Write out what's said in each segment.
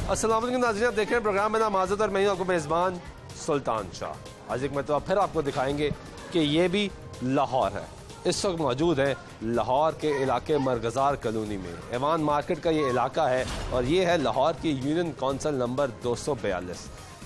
अस्सलाम वालेकुम नाज़रीन, आप देख रहे हैं प्रोग्राम में नाम आज़ाद और मैं हूं आपको मेज़बान सुल्तान शाह। आज एक मरतबा फिर आपको दिखाएंगे कि ये भी लाहौर है। इस वक्त मौजूद है लाहौर के इलाके मरगज़ार कॉलोनी में। एवान मार्केट का ये इलाका है और ये है लाहौर की यूनियन कौंसिल नंबर 242।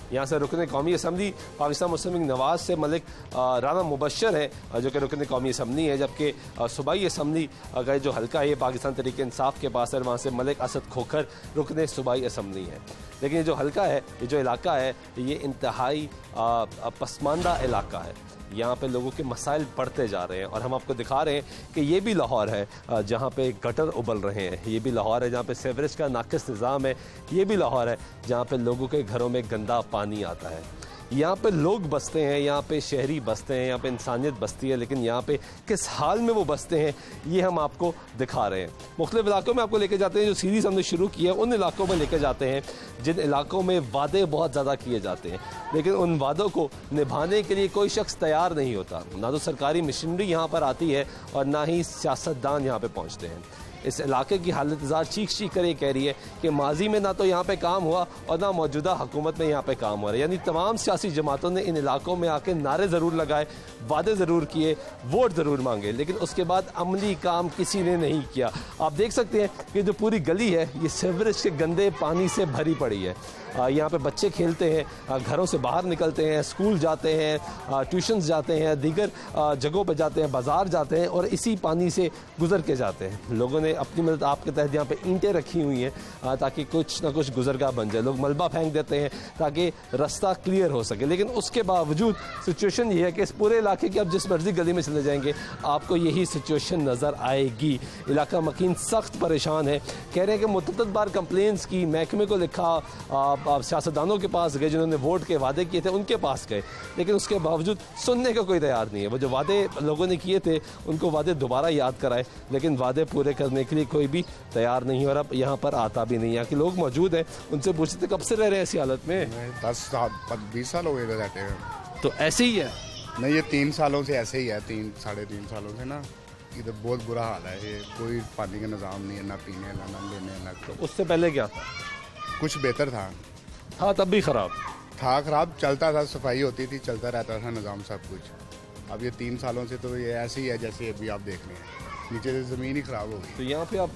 यहाँ से रुकन कौमी असम्बली पाकिस्तान मुस्लिम लीग नवाज से मलिक राना मुबशर है जो कि रुकन कौमी असम्बली है, जबकि सूबाई असम्बली का जो हल्का है ये पाकिस्तान तहरीक इंसाफ के पास है, वहाँ से मलिक असद खोखर रुकन सूबाई असम्बली है। लेकिन ये जो हल्का है, ये जो इलाका है, ये इंतहाई पसमानदा इलाका है। यहाँ पे लोगों के मसाइल बढ़ते जा रहे हैं और हम आपको दिखा रहे हैं कि ये भी लाहौर है जहाँ पे गटर उबल रहे हैं। ये भी लाहौर है जहाँ पे सीवरेज का नाकिस निज़ाम है। ये भी लाहौर है जहाँ पे लोगों के घरों में गंदा पानी आता है। यहाँ पे लोग बसते हैं, यहाँ पे शहरी बसते हैं, यहाँ पे इंसानियत बसती है, लेकिन यहाँ पे किस हाल में वो बसते हैं ये हम आपको दिखा रहे हैं। मुख्तलिफ इलाकों में आपको लेके जाते हैं। जो सीरीज़ हमने शुरू की है उन इलाकों में लेके जाते हैं जिन इलाकों में वादे बहुत ज़्यादा किए जाते हैं, लेकिन उन वादों को निभाने के लिए कोई शख्स तैयार नहीं होता। ना तो सरकारी मशीनरी यहाँ पर आती है और ना ही सियासतदान यहाँ पर पहुँचते हैं। इस इलाके की हालत ज़ार चीख चीख कर ये कह रही है कि माजी में ना तो यहाँ पे काम हुआ और ना मौजूदा हुकूमत में यहाँ पे काम हो रहा है। यानी तमाम सियासी जमातों ने इन इलाकों में आके नारे ज़रूर लगाए, वादे ज़रूर किए, वोट ज़रूर मांगे, लेकिन उसके बाद अमली काम किसी ने नहीं किया। आप देख सकते हैं कि जो पूरी गली है ये सीवरेज के गंदे पानी से भरी पड़ी है। यहाँ पे बच्चे खेलते हैं, घरों से बाहर निकलते हैं, स्कूल जाते हैं, ट्यूशन्स जाते हैं, दीगर जगहों पर जाते हैं, बाज़ार जाते हैं और इसी पानी से गुजर के जाते हैं। लोगों ने अपनी मदद आपके तहत यहाँ पे ईंटें रखी हुई हैं ताकि कुछ ना कुछ गुजरगाह बन जाए। लोग मलबा फेंक देते हैं ताकि रास्ता क्लियर हो सके, लेकिन उसके बावजूद सिचुएशन ये है कि इस पूरे इलाके की आप जिस मर्जी गली में चले जाएंगे आपको यही सिचुएशन नज़र आएगी। इलाका मकीन सख्त परेशान है। कह रहे हैं कि मुतअद्दिद बार कंप्लेंट्स की, महकमे को लिखा, सियासतदानों के पास गए, जिन्होंने वोट के वादे किए थे उनके पास गए, लेकिन उसके बावजूद सुनने का कोई तैयार नहीं है। वो जो वादे लोगों ने किए थे उनको वादे दोबारा याद कराए, लेकिन वादे पूरे करने के लिए कोई भी तैयार नहीं है और अब यहाँ पर आता भी नहीं। यहाँ के लोग मौजूद हैं, उनसे पूछते कब से रह रहे हैं ऐसी हालत में? 10 साल 20 साल हो गए रहते हैं। तो ऐसे ही है? नहीं, ये 3 सालों से ऐसे ही है। 3-3.5 सालों से ना इधर बहुत बुरा हाल है। ये कोई पानी का निज़ाम नहीं है, ना पीने ना लेने ना। तो उससे पहले क्या था? कुछ बेहतर था तब भी ख़राब खराब चलता था, सफाई होती थी, चलता रहता था निज़ाम सब कुछ। अब ये 3 सालों से तो ये ऐसे ही है जैसे अभी आप देख रहे हैं, नीचे से ज़मीन ही ख़राब हो गई। तो यहाँ पे आप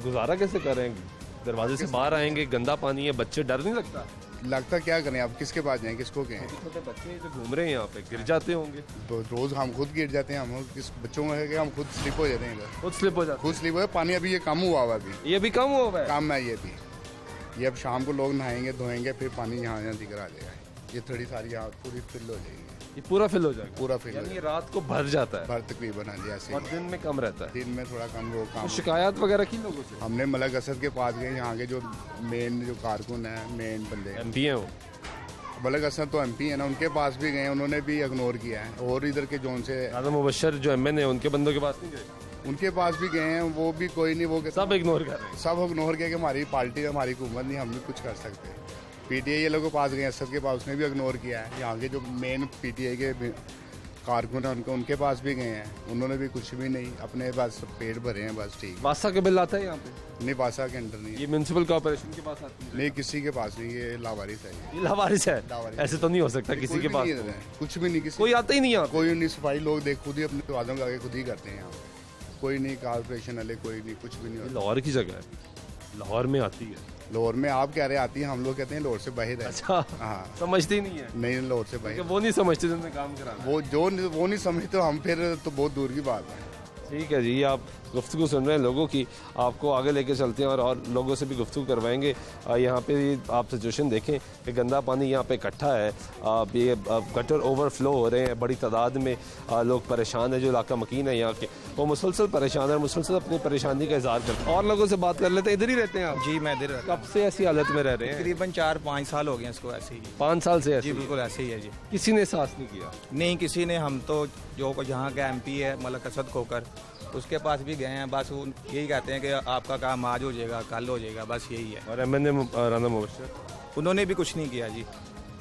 गुजारा कैसे कर रहे हैं? दरवाजे से बाहर आएंगे, गंदा पानी है, बच्चे डर नहीं लगता? क्या करें, आप किसके पास जाएं, किसको कहें? छोटे बच्चे जो घूम रहे हैं यहाँ पे गिर जाते होंगे तो रोज़ हम खुद गिर जाते हैं। हम किस बच्चों में है कि हम खुद स्लिप हो जाते हैं इधर। खुद स्लिप हो जाते? खुद स्लिप हो। पानी अभी ये कम हुआ हुआ, अभी ये भी कम हुआ है? कम है ये भी। ये अब शाम को लोग नहाएंगे धोएंगे, फिर पानी यहाँ दिखकर आ जाएगा। ये थोड़ी सारी यहाँ पूरी फिल हो जाएगी। ये पूरा फिल हो जाएगा? पूरा फिल हो यानी जाएगा। रात को भर जाता है? भर तकरीबन आ जाए। और दिन में कम रहता है? दिन में थोड़ा कम वो काम। तो शिकायत वगैरह की लोगों से? हमने मलक असद के पास गए, यहाँ के जो मेन जो कारकुन है, मेन बंदे MP हैं वो? मलक असद तो MP है ना, उनके पास भी गए, उन्होंने भी इग्नोर किया है। और इधर के जोन से राना मुबशर जो MN है उनके बंदों के पास नहीं गए? उनके पास भी गए हैं, वो भी कोई नहीं। वो सब इग्नोर कर रहे हैं? सब इग्नोर किया कि हमारी पार्टी हमारी हुकूमत नहीं, हम भी कुछ कर सकते। PTI ये लोगों के पास गए, असद के पास, उसने भी इग्नोर किया है। यहाँ के जो मेन PTI के कारकुन है उनके पास भी गए हैं, उन्होंने भी कुछ भी नहीं, अपने बस पेट भरे हैं बस। ठीक, वासा के बिल आता है यहाँ पे? नहीं, वासा के अंडर नहीं है। ये म्यूनसिपल कॉर्पोरेशन के पास आती है? नहीं, किसी के पास नहीं, ये लावारिस है। ये लावारिस है? ऐसे तो नहीं हो सकता किसी के पास कुछ भी नहीं, किसी कोई आता ही नहीं यहाँ? कोई नहीं, सफाई लोग देख खुद ही अपने वादों के आगे खुद ही करते हैं यहाँ। कोई नहीं, कॉर्पोरेशन वाले कोई नहीं, कुछ भी नहीं। लाहौर की जगह है, लाहौर में आती है? लाहौर में आप कह रहे आती है, हम लोग कहते हैं लाहौर से बाहर है। अच्छा, हाँ, समझती नहीं है? नहीं, लाहौर से बाहर। वो नहीं समझते जिन्होंने काम करा वो नहीं समझते, तो हम फिर तो बहुत दूर की बात है। ठीक है जी, आप गुफ्तगू सुन रहे हैं लोगों की, आपको आगे लेके चलते हैं और लोगों से भी गुफ्तगू करवाएंगे। यहाँ पे आप सिचुएशन देखें कि गंदा पानी यहाँ पे इकट्ठा है, ये गटर ओवरफ्लो हो रहे हैं, बड़ी तादाद में लोग परेशान हैं। जो इलाका मकीन है यहाँ के वो मुसलसल परेशान है, मुसलसल अपनी परेशानी का इजहार करते हैं। और लोगों से बात कर लेते हैं। इधर ही रहते हैं आप? जी, मैं इधर। कब से ऐसी हालत में रह रहे हैं? तकरीबन 4-5 साल हो गए इसको ऐसे ही। 5 साल से ऐसे? जी बिल्कुल ऐसे ही है जी। किसी ने एहसास नहीं किया? नहीं, किसी ने। हम तो जो यहाँ का MP है मलक असद खोकर, उसके पास भी गए हैं, बस वो यही कहते हैं कि आपका काम आज हो जाएगा, कल हो जाएगा, बस यही है। और MN राना मुबशर? उन्होंने भी कुछ नहीं किया जी।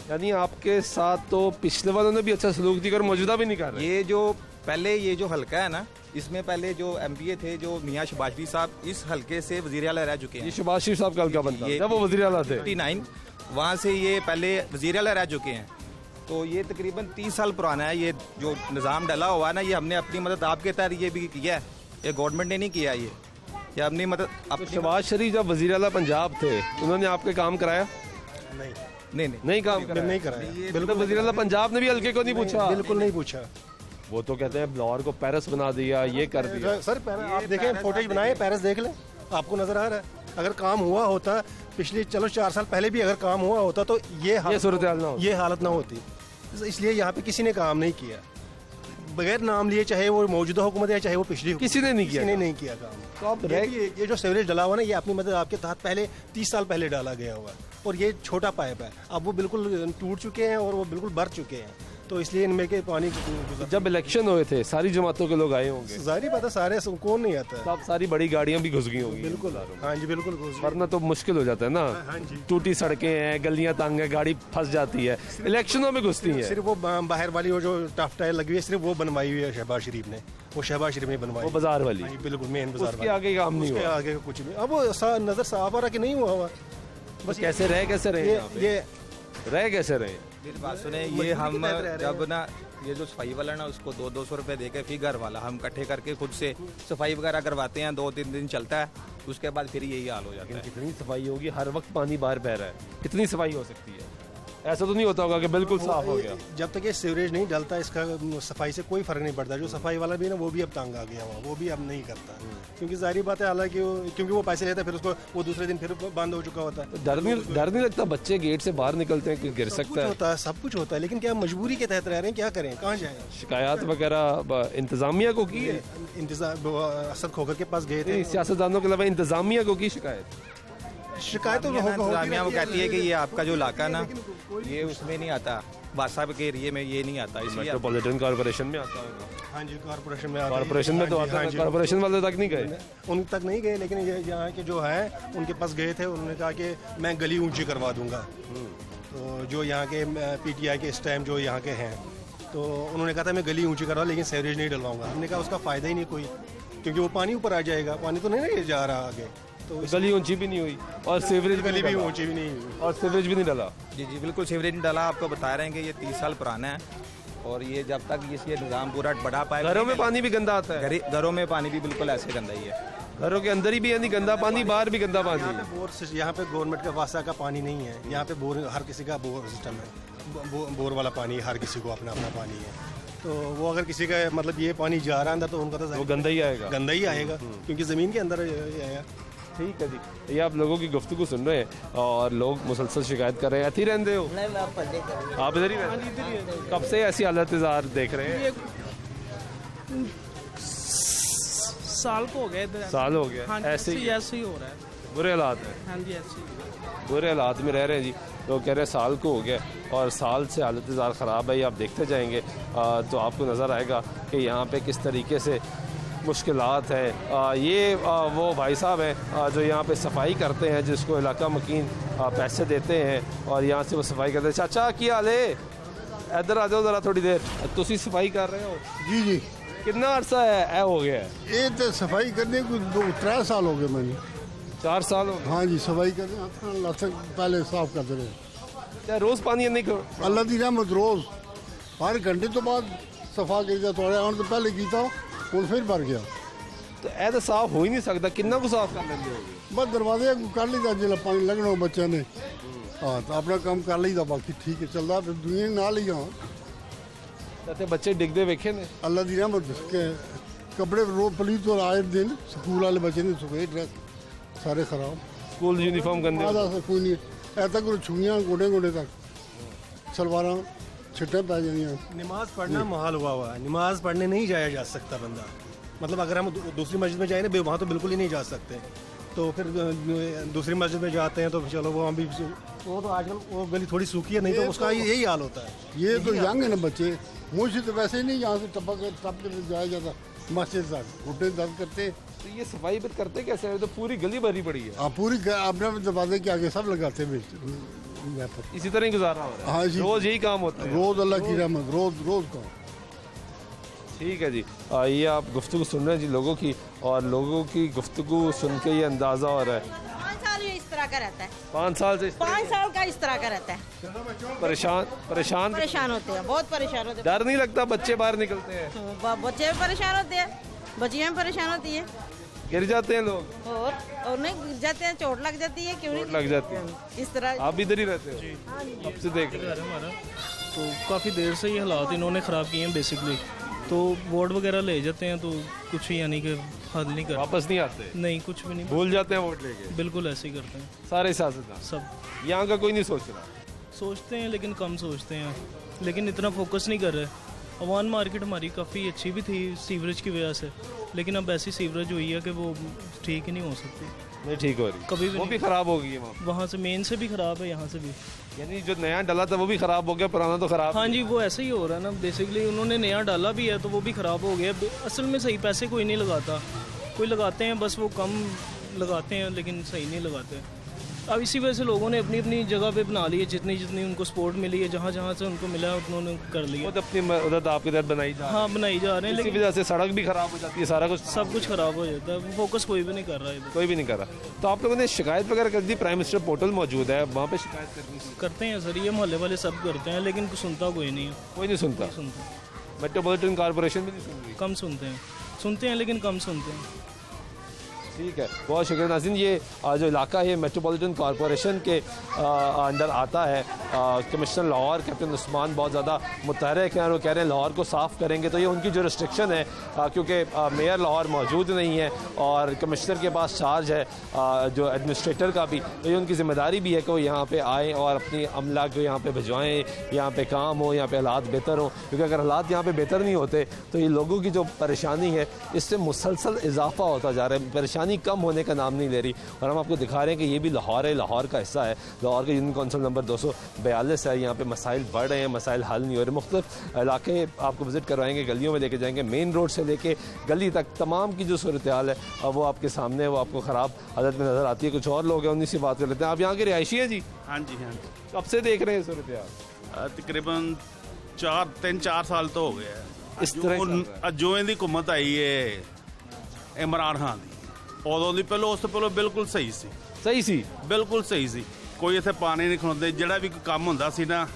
यानी आपके साथ तो पिछले वालों ने भी अच्छा सलूक दिया और मौजूदा भी नहीं कर रहे। ये जो पहले ये जो हल्का है ना, इसमें पहले जो एमपीए थे जो मियां शहबाज शरीफ साहब, इस हल्के से वजीर आला रह चुके ये हैं। शहबाज शरीफ साहब का हल्का बनता है, जब वो वज़ीर आला थे। 59 वहाँ से ये पहले वजीर आला रह चुके हैं। तो ये तकरीबन 30 साल पुराना है। ये जो निज़ाम डला हुआ है ना, ये हमने अपनी मदद आपके तहत ये भी किया है, ये गवर्नमेंट ने नहीं किया। ये अपनी मदद तो शहबाज शरीफ जब वज़ीर आला पंजाब थे, उन्होंने आपके काम कराया? नहीं काम कराया। नहीं कराया। बिल्कुल, वज़ीर आला पंजाब ने भी हल्के को नहीं पूछा। बिल्कुल नहीं पूछा। वो तो कहते हैं लाहौर को पेरिस बना दिया, ये कर दिया। सर आप देखें, फुटेज बनाए, पेरिस देख लें, आपको नजर आ रहा है। अगर काम हुआ होता पिछले 4 साल पहले भी अगर काम हुआ होता तो ये सूरत हाल ना होती। ये हालत ना होती। इसलिए यहाँ पे किसी ने काम नहीं किया, बगैर नाम लिए, चाहे वो मौजूदा हुकूमत है चाहे वो पिछली हुकूमत, किसी ने नहीं किया। किसी ने नहीं किया काम। तो आप ये जो सीवरेज डला हुआ ना, ये अपनी मदद आपके तहत पहले 30 साल पहले डाला गया हुआ है, और ये छोटा पाइप है। अब वो बिल्कुल टूट चुके हैं और वो बिल्कुल भर चुके हैं, तो इसलिए इनमें के पानी जब इलेक्शन हुए थे सारी जमातों के लोग आए होंगे, जाहिर बात है, सारे कौन नहीं आता है। तब सारी बड़ी गाड़ियां भी घुस गई होंगी। बिल्कुल, हाँ जी, बिल्कुल घुस गई। वरना तो मुश्किल हो जाता है ना। हाँ जी। टूटी सड़कें हैं, गलियां तंग है, गाड़ी फंस जाती है, इलेक्शनों में घुसती है। सिर्फ वो बाहर वाली वो जो टफ टायर लगी हुई है, सिर्फ वो बनवाई हुई है शहबाज शरीफ ने, वो शहबाज शरीफ ने बनवाई। वो बाजार वाली, हाँ जी, बिल्कुल मेन बाजार उसके आगे काम नहीं उसके हुआ। आगे कुछ भी। अब वो नजर साफ आ रहा कि नहीं हुआ हुआ। बस कैसे रहे ये रह कैसे रहे। मेरी बात सुने, ये हम जब ना ये जो सफाई वाला ना, उसको 200 रुपए दे के फिगर वाला हम इकट्ठे करके खुद से सफाई वगैरह करवाते हैं, 2-3 दिन चलता है, उसके बाद फिर यही हाल हो जाता है। कितनी सफाई होगी, हर वक्त पानी बाहर बह रहा है, कितनी सफाई हो सकती है? ऐसा तो नहीं होता होगा कि बिल्कुल साफ हो गया। जब तक ये सीवरेज नहीं डलता, इसका सफाई से कोई फर्क नहीं पड़ता। जो सफाई वाला भी ना, वो भी अब तंग आ गया हुआ, वो भी अब नहीं करता, क्योंकि जाहिर बात है, हालांकि क्योंकि वो पैसे लेता है, फिर उसको वो दूसरे दिन फिर बंद हो चुका होता है। डर नहीं लगता? बच्चे गेट से बाहर निकलते हैं कि गिर सकता है। होता है, सब कुछ होता है, लेकिन क्या मजबूरी के तहत रह रहे हैं, क्या करें, कहाँ जाएं? शिकायत वगैरह इंतजामिया को की है? इंतजार असद खोखर के पास गए थे, सियासतदानों के अलावा इंतजामिया को की शिकायत तो इंतजामिया वो कहती है कि ये आपका जो इलाका ना, ये उसमें नहीं आता, बादशाह के एरिए में ये नहीं आता, इसलिए मेट्रोपॉलिटन कॉर्पोरेशन में आता होगा। हाँ जी, कॉर्पोरेशन में कॉर्पोरेशन में तो आता है, कॉर्पोरेशन वाले तक नहीं गए। उन तक नहीं गए, लेकिन ये यहाँ के जो है उनके पास गए थे, उन्होंने कहा कि मैं गली ऊंची करवा दूंगा। तो जो यहाँ के पीटीआई के इस टाइम जो यहाँ के हैं, तो उन्होंने कहा था मैं गली ऊंची करवा, लेकिन सीवरेज नहीं डलवाऊंगा। हमने कहा उसका फ़ायदा ही नहीं कोई, क्योंकि वो पानी ऊपर आ जाएगा, पानी तो नहीं जा रहा आगे, तो गली ऊंची भी नहीं हुई और सीवरेज गली भी ऊंची भी नहीं हुई और सीवरेज भी नहीं डला। जी बिल्कुल, सीवरेज नहीं डाला। आपको बता रहे हैं कि ये 30 साल पुराना है, और ये जब तक ये निज़ाम पूरा बढ़ा पाए। घरों में पानी भी गंदा आता है? घरों में पानी भी बिल्कुल ऐसे गंदा ही है। घरों के अंदर ही भी यानी गंदा पानी, बाहर भी गंदा पानी। यहाँ पे गवर्नमेंट का वासा का पानी नहीं है, यहाँ पे बोर, हर किसी का बोर सिस्टम है, बोर वाला पानी हर किसी को अपना अपना पानी है। तो वो अगर किसी का मतलब ये पानी जा रहा है अंदर, तो उनका तो वो गंदा ही आएगा, गंदा ही आएगा, क्योंकि ज़मीन के अंदर आएगा। ठीक है जी। ये आप लोगों की गुफ्तगू सुन रहे हैं और लोग मुसलसल शिकायत कर रहे हैं। अथी रहते हो? नहीं, मैं आप पढ़ने कर रही हूँ। आप इधर ही रहते? कब से ऐसी हालत देख रहे हैं? साल को हो गया इधर। साल हो गया। हाँ जी, ऐसे ही ऐसे ही हो रहा है। बुरे हालात हैं। हाँ जी, ऐसे ही। बुरे हालात में रह रहे हैं जी। लोग कह रहे हैं साल को हो गया और साल से हालत ख़राब है। ये आप देखते जाएंगे तो आपको नज़र आएगा कि यहाँ पे किस तरीके से मुश्किलात है। ये वो भाई साहब हैं जो यहाँ पे सफाई करते हैं, जिसको इलाका मकीन पैसे देते हैं और यहाँ से वो सफाई करते हैं। चाचा की हाल है? इधर आ जाओ ज़रा थोड़ी देर। तुसी सफाई कर रहे हो? जी जी। कितना अर्सा है हो गया है? ये तो सफाई करने को 2-3 साल हो गए मैंने। 4 साल हो गए? हाँ जी, सफाई करने पहले साफ करते रहे। क्या रोज़ पानी नहीं करो? अल्लाह की रहमत रोज़ हर घंटे तो बाद सफा कर थोड़े आने तो पहले किया और फिर भर गया। तो ऐ तो साफ हो ही नहीं सकता, कितना को साफ कर लेंगे होगी? बस दरवाजे कर लीता जिला पानी लगना हो बच्चे ने, हाँ तो अपना काम कर लीता, बाकी ठीक है चलता। फिर दुनिया नाल ही हाँ ते बच्चे डिगदे वेखे ने? अल्लाह की रहमत के कपड़े रो पलीत तो आए दिन स्कूल वाले बच्चे ने सफेद ड्रेस सारे खराब, स्कूल यूनिफॉर्म गंदे। कोई नहीं ऐसा कोई छुइयाँ गोडे गोडे तक सलवार छिट्टे पै जानियाँ। नमाज पढ़ना मुहाल हुआ है, नमाज पढ़ने नहीं जाया जा सकता बंदा। मतलब अगर हम दूसरी मस्जिद में जाए ना, वहाँ तो बिल्कुल ही नहीं जा सकते। तो फिर दूसरी मस्जिद में जाते हैं तो चलो वो हम भी, वो तो आजकल वो गली थोड़ी सूखी है, नहीं तो उसका यही हाल होता है। ये तो यंग है ना बच्चे, मुझे तो वैसे ही नहीं यहाँ से टपक के जाया जाता मस्जिद तक, घुटने दर्द करते। तो ये सफाई फिर करते कैसे हैं? तो पूरी गली भरी पड़ी है। आप पूरी अपने दरवाजे के आगे सब लगाते हैं व्यापार इसी तरह ही गुजारा हो रहा हाँ है, जी। रोज यही काम होता है। रोज अल्लाह की रहमत, रोज रोज का। ठीक है जी, ये आप गुफ्तगू सुन रहे हैं जी लोगों की, और लोगों की गुफ्तगू सुन के ये अंदाज़ा हो रहा है 5 साल ये इस तरह का रहता है, 5 साल से 5 साल का इस तरह का रहता है। परेशान परेशान होते हैं, बहुत परेशान होते डर नहीं लगता? बच्चे बाहर निकलते हैं, हैं, बच्चे भी परेशान होते हैं, बच्चियाँ भी परेशान होती है, गिर जाते हैं लोग, और नहीं गिर जाते हैं, चोट लग जाती है, क्यों चोट नहीं लग जाती है। इस तरह। आप इधर ही रहते हो? अब से देख रहे हैं। हमारा तो काफ़ी देर से ये हालात इन्होंने ख़राब किए हैं बेसिकली, तो वोट वगैरह ले जाते हैं तो कुछ यानी कि हल नहीं करते, वापस नहीं आते, नहीं कुछ भी नहीं, भूल जाते हैं वोट लेके, बिल्कुल ऐसे ही करते हैं सारे सियासतदान। सब। यहाँ का कोई नहीं सोच रहा। सोचते हैं लेकिन कम सोचते हैं, लेकिन इतना फोकस नहीं कर रहे। अवान मार्केट हमारी काफ़ी अच्छी भी थी सीवरेज की वजह से, लेकिन अब ऐसी सीवरेज हुई है कि वो ठीक ही नहीं हो सकती, नहीं ठीक हो रही, कभी भी वो नहीं। भी खराब हो गई है वहाँ, वहाँ से मेन से भी ख़राब है, यहाँ से भी। यानी जो नया डला था वो भी खराब हो गया, पुराना तो खराब। हाँ जी, वो ऐसे ही हो रहा है ना, बेसिकली उन्होंने नया डाला भी है तो वो भी ख़राब हो गया। असल में सही पैसे कोई नहीं लगाता, कोई लगाते हैं बस वो कम लगाते हैं लेकिन सही नहीं लगाते। अब इसी वजह से लोगों ने अपनी अपनी जगह पे बना ली है, जितनी जितनी उनको सपोर्ट मिली है, जहाँ जहाँ से उनको मिला है उन्होंने कर लिया। खुद अपनी उधर आपकी तरफ बनाई जा रही हाँ बनाई जा रहे हैं, है, इसी लेकिन वजह से सड़क भी खराब हो जाती है, सारा कुछ सब कुछ ख़राब हो जाता है, फोकस कोई भी नहीं कर रहा है इधर। कोई भी नहीं कर रहा। तो आप लोगों ने शिकायत वगैरह कर दी? प्राइम मिनिस्टर पोर्टल मौजूद है, वहाँ पे शिकायत करनी थी, करते हैं सर, ये मोहल्ले वाले सब करते हैं, लेकिन सुनता कोई नहीं है, कोई नहीं सुनता। सुनता मेट्रोपॉलिटन कॉर्पोरेशन भी नहीं सुन रही। कम सुनते हैं लेकिन कम सुनते हैं। ठीक है, बहुत शुक्रिया नाज़रीन। ये जो इलाका है मेट्रोपॉलिटन कॉर्पोरेशन के अंडर आता है। कमिश्नर लाहौर कैप्टन उस्मान बहुत ज़्यादा मुतहरक हैं और वो कह रहे हैं लाहौर को साफ़ करेंगे, तो ये उनकी जो रिस्ट्रिक्शन है, क्योंकि मेयर लाहौर मौजूद नहीं है और कमिश्नर के पास चार्ज है जो एडमिनिस्ट्रेटर का भी, तो ये उनकी ज़िम्मेदारी भी है कि वो यहाँ पे आएँ और अपनी अमला को यहाँ पे भिजवाएँ, यहाँ पे काम हो, यहाँ पे हालात बेहतर हों, क्योंकि अगर हालात यहाँ पे बेहतर नहीं होते तो ये लोगों की जो परेशानी है इससे मुसलसल इजाफा होता जा रहा है, परेशानी कम होने का नाम नहीं ले रही। और हम आपको दिखा रहे हैं कि ये भी लाहौर है, लाहौर का हिस्सा है, लाहौर के यूनियन कौंसिल नंबर 242 है। यहाँ पे मसाइल बढ़ रहे हैं, मसाइल हल नहीं हो रहे। मुख्तलिफ इलाके आपको विज़िट करवाएंगे, गलियों में लेके जाएंगे, मेन रोड से लेके गली तक तमाम की जो सूरत हाल है वो आपके सामने है, वो आपको ख़राब हालत में नज़र आती है। कुछ और लोग हैं, उन्हीं से बात कर लेते हैं। आप यहाँ के रिहायशी हैं जी? हाँ जी, हाँ जी। कब से देख रहे हैं सूरत हाल? तकरीबन 3-4 साल तो हो गए हैं। इस तरह ही चल रहा है। जो इनकी हुकूमत आई है इमरान खान ਦੀ ਉਦੋਂ ਦੀ ਪਹਿਲਾਂ ਉਸ ਤੋਂ ਪਹਿਲਾਂ ਬਿਲਕੁਲ ਸਹੀ ਸੀ, सही सी ਬਿਲਕੁਲ ਸਹੀ ਸੀ। ਕੋਈ ਇੱਥੇ ਪਾਣੀ ਨਹੀਂ ਖਲੋਂਦੇ, ਜਿਹੜਾ ਵੀ ਕੋਈ ਕੰਮ ਹੁੰਦਾ ਸੀ ਨਾ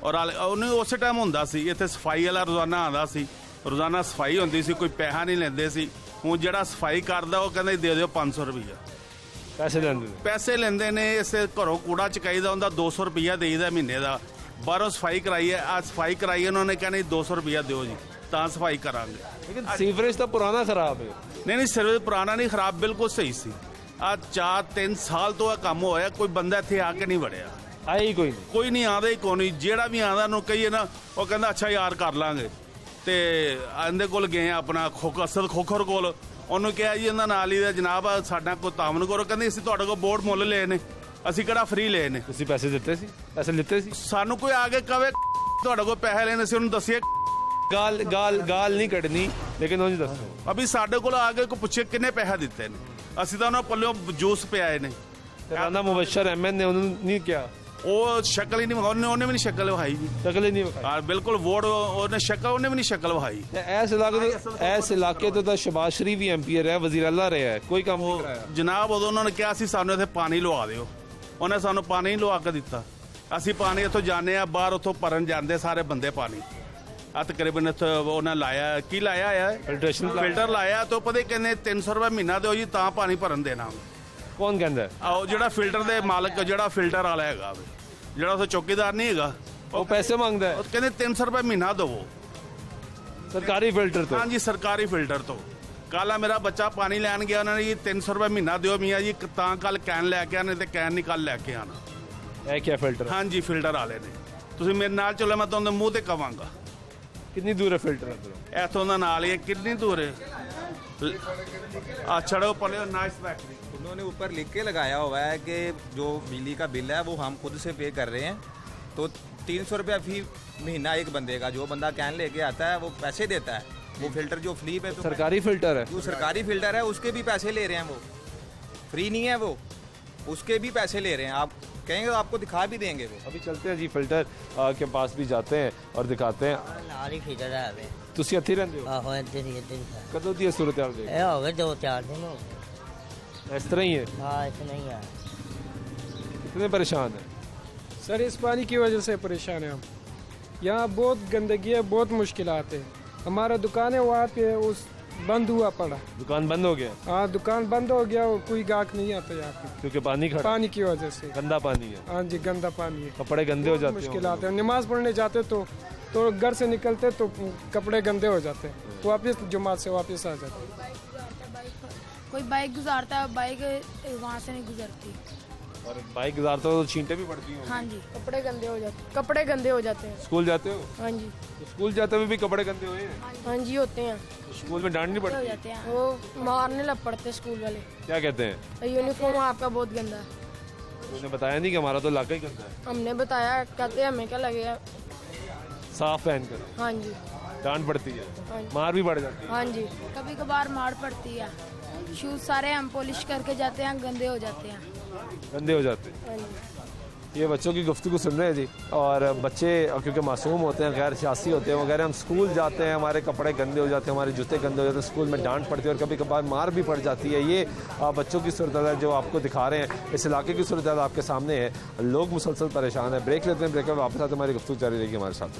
ਔਰ ਉਹਨੂੰ ਉਸੇ ਟਾਈਮ ਹੁੰਦਾ ਸੀ। ਇੱਥੇ ਸਫਾਈ ਵਾਲਾ ਰੋਜ਼ਾਨਾ ਆਉਂਦਾ ਸੀ, ਰੋਜ਼ਾਨਾ ਸਫਾਈ ਹੁੰਦੀ ਸੀ, ਕੋਈ ਪੈਸਾ ਨਹੀਂ ਲੈਂਦੇ ਸੀ। ਹੁਣ ਜਿਹੜਾ ਸਫਾਈ ਕਰਦਾ ਉਹ ਕਹਿੰਦਾ ਦੇ ਦਿਓ 500 ਰੁਪਈਆ पैसे लेंगे। ਪੈਸੇ ਲੈਂਦੇ ਨੇ। ਇਸੇ ਘਰੋਂ ਕੂੜਾ ਚਕਾਈਦਾ ਹੁੰਦਾ 200 ਰੁਪਈਆ ਦੇਈਦਾ ਮਹੀਨੇ ਦਾ। ਬਾਹਰੋਂ ਸਫਾਈ ਕਰਾਈ ਹੈ, ਆ ਸਫਾਈ ਕਰਾਈ ਉਹਨਾਂ ਨੇ ਕਹਿੰਦੇ 200 ਰੁਪਈਆ ਦਿਓ ਜੀ ਤਾਂ ਸਫਾਈ ਕਰਾਂਗੇ। लेकिन सीवरेज तो पुराना खराब है। ਨਹੀਂ ਸਰਵਿਸ ਪੁਰਾਣਾ ਨਹੀਂ ਖਰਾਬ, ਬਿਲਕੁਲ ਸਹੀ ਸੀ। ਆ 4-3 ਸਾਲ ਤੋਂ ਇਹ ਕੰਮ ਹੋਇਆ, ਕੋਈ ਬੰਦਾ ਇੱਥੇ ਆ ਕੇ ਨਹੀਂ ਵੜਿਆ, आया ही कोई नहीं। ਕੋਈ ਨਹੀਂ ਆਉਂਦਾ ਹੀ ਕੋਈ ਨਹੀਂ। ਜਿਹੜਾ ਵੀ ਆਉਂਦਾ ਉਹਨੂੰ ਕਹੀਏ ਨਾ, ਉਹ ਕਹਿੰਦਾ ਅੱਛਾ ਯਾਰ ਕਰ ਲਾਂਗੇ। ਤੇ ਇਹਦੇ ਕੋਲ ਗਏ ਆਪਣਾ ਅਸਦ ਖੋਖਰ ਕੋਲ, ਉਹਨੂੰ ਕਿਹਾ ਜੀ ਇਹਨਾਂ ਨਾਲ ਹੀ ਦਾ ਜਨਾਬ ਸਾਡਾ ਕੋਈ ਤਾਮਨ ਕਰੋ। ਕਹਿੰਦੇ ਅਸੀਂ ਤੁਹਾਡੇ ਕੋਲ ਬੋਰਡ ਮੁੱਲ ਲਏ ਨੇ, ਅਸੀਂ ਕਿਹੜਾ ਫ੍ਰੀ ਲਏ ਨੇ। ਤੁਸੀਂ ਪੈਸੇ ਦਿੱਤੇ ਸੀ? ਪੈਸੇ ਲਿੱਤੇ ਸੀ? ਸਾਨੂੰ ਕੋਈ ਆ ਕੇ ਕਵੇ ਤੁਹਾਡੇ ਕੋਲ ਪੈਸੇ ਲੈਣੇ ਸੀ, ਉਹਨੂੰ ਦੱਸੀਏ गाल गाल गाल नहीं कटनी, लेकिन उन्हें दसो ਅਭੀ ਸਾਡੇ ਕੋਲ ਆ ਕੇ ਕੋਈ ਪੁੱਛੇ ਕਿੰਨੇ ਪੈਸੇ ਦਿੱਤੇ ਨੇ, ਅਸੀਂ ਤਾਂ ਉਹਨਾਂ ਪੱਲਿਓਂ ਜੂਸ ਪਿਆਏ ਨੇ। राना मुबशर एमएन ने उन्होंने नहीं किया, ਉਹ ਸ਼ਕਲ ਹੀ ਨਹੀਂ ਵਿਖਾਈ, ਉਹਨੇ ਵੀ ਨਹੀਂ ਸ਼ਕਲ ਵਿਖਾਈ ਜੀ। शक्ल ही नहीं विखाई। ਹਾਂ ਬਿਲਕੁਲ ਵੋਟ ਉਹਨੇ ਸ਼ਕਲ, ਉਹਨੇ ਵੀ ਨਹੀਂ ਸ਼ਕਲ ਵਿਖਾਈ। ऐस इलाके तो शहबाज शरीफ भी एमपी रहा है, वजीर अल्लाह रहा है, कोई काम नहीं कराया। ਜਨਾਬ ਉਦੋਂ ਉਹਨਾਂ ਨੇ ਕਿਹਾ ਸੀ ਸਾਨੂੰ ਇੱਥੇ ਪਾਣੀ ਲਵਾ ਦਿਓ, ਉਹਨੇ ਸਾਨੂੰ ਪਾਣੀ ਨਹੀਂ ਲਵਾ ਕੇ ਦਿੱਤਾ। ਅਸੀਂ ਪਾਣੀ ਇੱਥੋਂ ਜਾਂਦੇ ਆ ਬਾਹਰ, ਉੱਥੋਂ ਭਰਨ ਜਾਂਦੇ ਸਾਰੇ ਬੰਦੇ ਪਾਣੀ। ਆ ਤਕਰੀਬਨ ਇੱਥੇ ਉਹਨਾਂ ਲਾਇਆ, ਕੀ ਲਾਇਆ ਆ, फिल्ट्रेशन ਫਿਲਟਰ ਲਾਇਆ। ਤੋਂ ਪਤਾ ਕਹਿੰਦੇ 300 ਰੁਪਏ ਮਹੀਨਾ ਦਿਓ ਜੀ ਤਾਂ ਪਾਣੀ ਭਰਨ ਦੇਣਾ। कौन कहता है? ਆਓ ਜਿਹੜਾ ਫਿਲਟਰ ਦੇ ਮਾਲਕ, ਜਿਹੜਾ ਫਿਲਟਰ ਵਾਲਾ ਹੈਗਾ, ਜਿਹੜਾ ਉੱਥੇ ਚੌਕੀਦਾਰ ਨਹੀਂ ਹੈਗਾ, वो पैसे मांगता है ਉਹ ਕਹਿੰਦੇ 300 ਰੁਪਏ ਮਹੀਨਾ ਦੇਵੋ। सरकारी फिल्टर तो। ਹਾਂਜੀ ਸਰਕਾਰੀ ਫਿਲਟਰ ਤੋਂ। ਕੱਲ੍ਹ ਆ ਮੇਰਾ ਬੱਚਾ ਪਾਣੀ ਲੈਣ ਗਿਆ, ਉਹਨਾਂ ਨੇ ਜੀ 300 ਰੁਪਏ ਮਹੀਨਾ ਦਿਓ ਮੀਆਂ ਜੀ, ਤਾਂ ਕੱਲ ਕੈਨ ਲੈ ਕੇ ਆਣੇ, ਤੇ ਕੈਨ ਨਹੀਂ ਕੱਲ ਲੈ ਕੇ ਆਣਾ। है क्या फिल्टर? ਹਾਂਜੀ ਫਿਲਟਰ ਵਾਲੇ ਨੇ। ਤੁਸੀਂ ਮੇਰੇ ਨਾਲ ਚੱਲੋ, ਮੈਂ ਤੁਹਾਨੂੰ ਮੂੰਹ ਤੇ ਕਵਾਂਗਾ। कितनी दूर है फिल्टर अंदर? ਇੱਥੋਂ ਦਾ ਨਾਲ ਹੀ ਹੈ, ਕਿੰਨੀ ਦੂਰ ਹੈ? ਆ छड़ो पड़े नाइस फैक्ट्री। उन्होंने ऊपर लिख के लगाया हुआ है कि जो बिजली का बिल है वो हम खुद से पे कर रहे हैं, तो 300 रुपया फी महीना एक बंदे का। जो बंदा कैन लेके आता है वो पैसे देता है, वो फिल्टर जो फ्री पे, तो सरकारी फिल्टर है? जो सरकारी फिल्टर है उसके भी पैसे ले रहे हैं, वो फ्री नहीं है वो। उसके भी पैसे ले रहे हैं। आप कहेंगे तो आपको दिखा भी देंगे वो। अभी चलते हैं जी, फिल्टर के पास भी जाते हैं और दिखाते हैं। ਨਾਲ ਹੀ ਫਿਲਟਰ ਹੈ ਵੇ ਤੁਸੀਂ ਇੱਥੇ ਰਹਿੰਦੇ ਹੋ? ਆਹੋ ਇੱਧਰ ਹੀ ਹੈ कदों दी सूरत हाल देख ਇਹ ਹੋ ਗਏ 2-4 ਦਿਨ ਹੋ ਗਏ इस तरह ही है? ਹਾਂ ਇਸ ਨਹੀਂ ਹੈ कितने परेशान है? सर इस पानी की वजह से परेशान है हम। यहाँ बहुत गंदगी है, बहुत मुश्किलात है। हमारा दुकान है वहाँ पे उस बंद हुआ पड़ा। दुकान बंद हो गया हाँ दुकान बंद हो गया, और कोई गाहक नहीं आता यहाँ पे क्योंकि पानी खड़ा, पानी की वजह से। गंदा पानी है। हाँ जी गंदा पानी है, कपड़े गंदे हो जाते हैं। मुश्किलात है। नमाज पढ़ने जाते तो घर से निकलते तो कपड़े गंदे हो जाते हैं, वापस जुमात से वापस आ जाते। कोई बाइक गुजारता है, बाइक वहाँ से नहीं गुजरती। और बाइक गुजारते हो तो छींटे भी पड़ती हैं। हाँ जी कपड़े गंदे हो जाते, कपड़े गंदे हो जाते हैं। स्कूल जाते हो? हाँ जी तो स्कूल जाते हुए भी कपड़े गंदे हुए हैं? हाँ जी होते हैं। तो स्कूल में डांट नहीं हो पड़ती? जाते हैं, वो मारने लग पड़ते स्कूल वाले। क्या कहते हैं? यूनिफॉर्म आपका बहुत गंदा है। उन्होंने बताया नहीं कि हमारा तो इलाका ही गंदा है? हमने बताया, कहते हमें क्या लगेगा। साफ पहन कर हाँ जी डांट पड़ती है, हाँ जी। मार भी पड़ जाती है। हाँ जी कभी कभार मार पड़ती है। शूज सारे हम पॉलिश करके जाते हैं, गंदे हो जाते हैं। गंदे हो जाते हैं। हाँ जी ये बच्चों की गुफ्तगू सुन रहे हैं जी। और बच्चे क्योंकि मासूम होते हैं, गैर सियासी होते हैं वगैरह, हम स्कूल जाते हैं, हमारे कपड़े गंदे हो जाते हैं, हमारे जूते गंदे हो जाते हैं, स्कूल में डांट पड़ती है और कभी कभार मार भी पड़ जाती है। ये बच्चों की सूरत हाल जो आपको दिखा रहे हैं, इस इलाके की सूरत हाल आपके सामने है। लोग मुसलसल परेशान है। ब्रेक लेते हैं, ब्रेक में वापस आते हमारी गुफ्तगू जारी रहेगी हमारे साथ।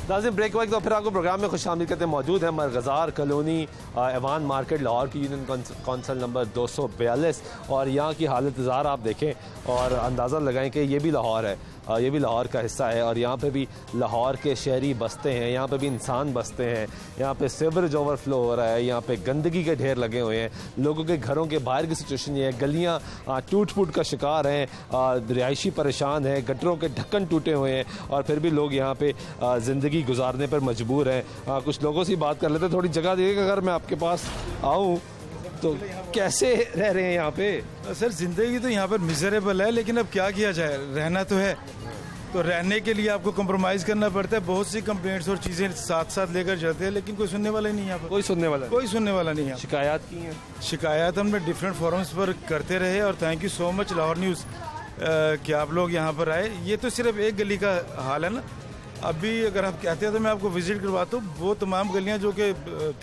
नाज़रीन ब्रेक वक्त तो फिर आपको प्रोग्राम में खुश आमदीद करते मौजूद है मरगज़ार कॉलोनी एवान मार्केट लाहौर की यूनियन कौंसिल नंबर 242। और यहाँ की हालत ज़ार आप देखें और अंदाज़ा लगाएं कि ये भी लाहौर है, ये भी लाहौर का हिस्सा है। और यहाँ पे भी लाहौर के शहरी बसते हैं, यहाँ पे भी इंसान बसते हैं। यहाँ पे सीवरेज ओवरफ्लो हो रहा है, यहाँ पे गंदगी के ढेर लगे हुए हैं। लोगों के घरों के बाहर की सिचुएशन ये है, गलियाँ टूट फूट का शिकार हैं, रिहायशी परेशान हैं, गटरों के ढक्कन टूटे हुए हैं और फिर भी लोग यहाँ पे ज़िंदगी गुजारने पर मजबूर हैं। कुछ लोगों से बात कर लेते हैं, थोड़ी जगह दीजिएगा अगर मैं आपके पास आऊँ तो। कैसे रह रहे हैं यहाँ पे? सर ज़िंदगी तो यहाँ पर मिजरेबल है, लेकिन अब क्या किया जाए, रहना तो है। तो रहने के लिए आपको कंप्रोमाइज़ करना पड़ता है। बहुत सी कंप्लेंट्स और चीज़ें साथ साथ लेकर चलते हैं, लेकिन कोई सुनने वाला ही नहीं यहाँ पर। कोई सुनने वाला कोई सुनने वाला नहीं है। शिकायत की हैं? शिकायत हमने डिफरेंट फोरम्स पर करते रहे और thank you so much Lahore news कि आप लोग यहाँ पर आए। ये तो सिर्फ एक गली का हाल है ना। अभी अगर आप कहते हैं तो मैं आपको विजिट करवाता हूँ। वो तमाम गलियाँ जो कि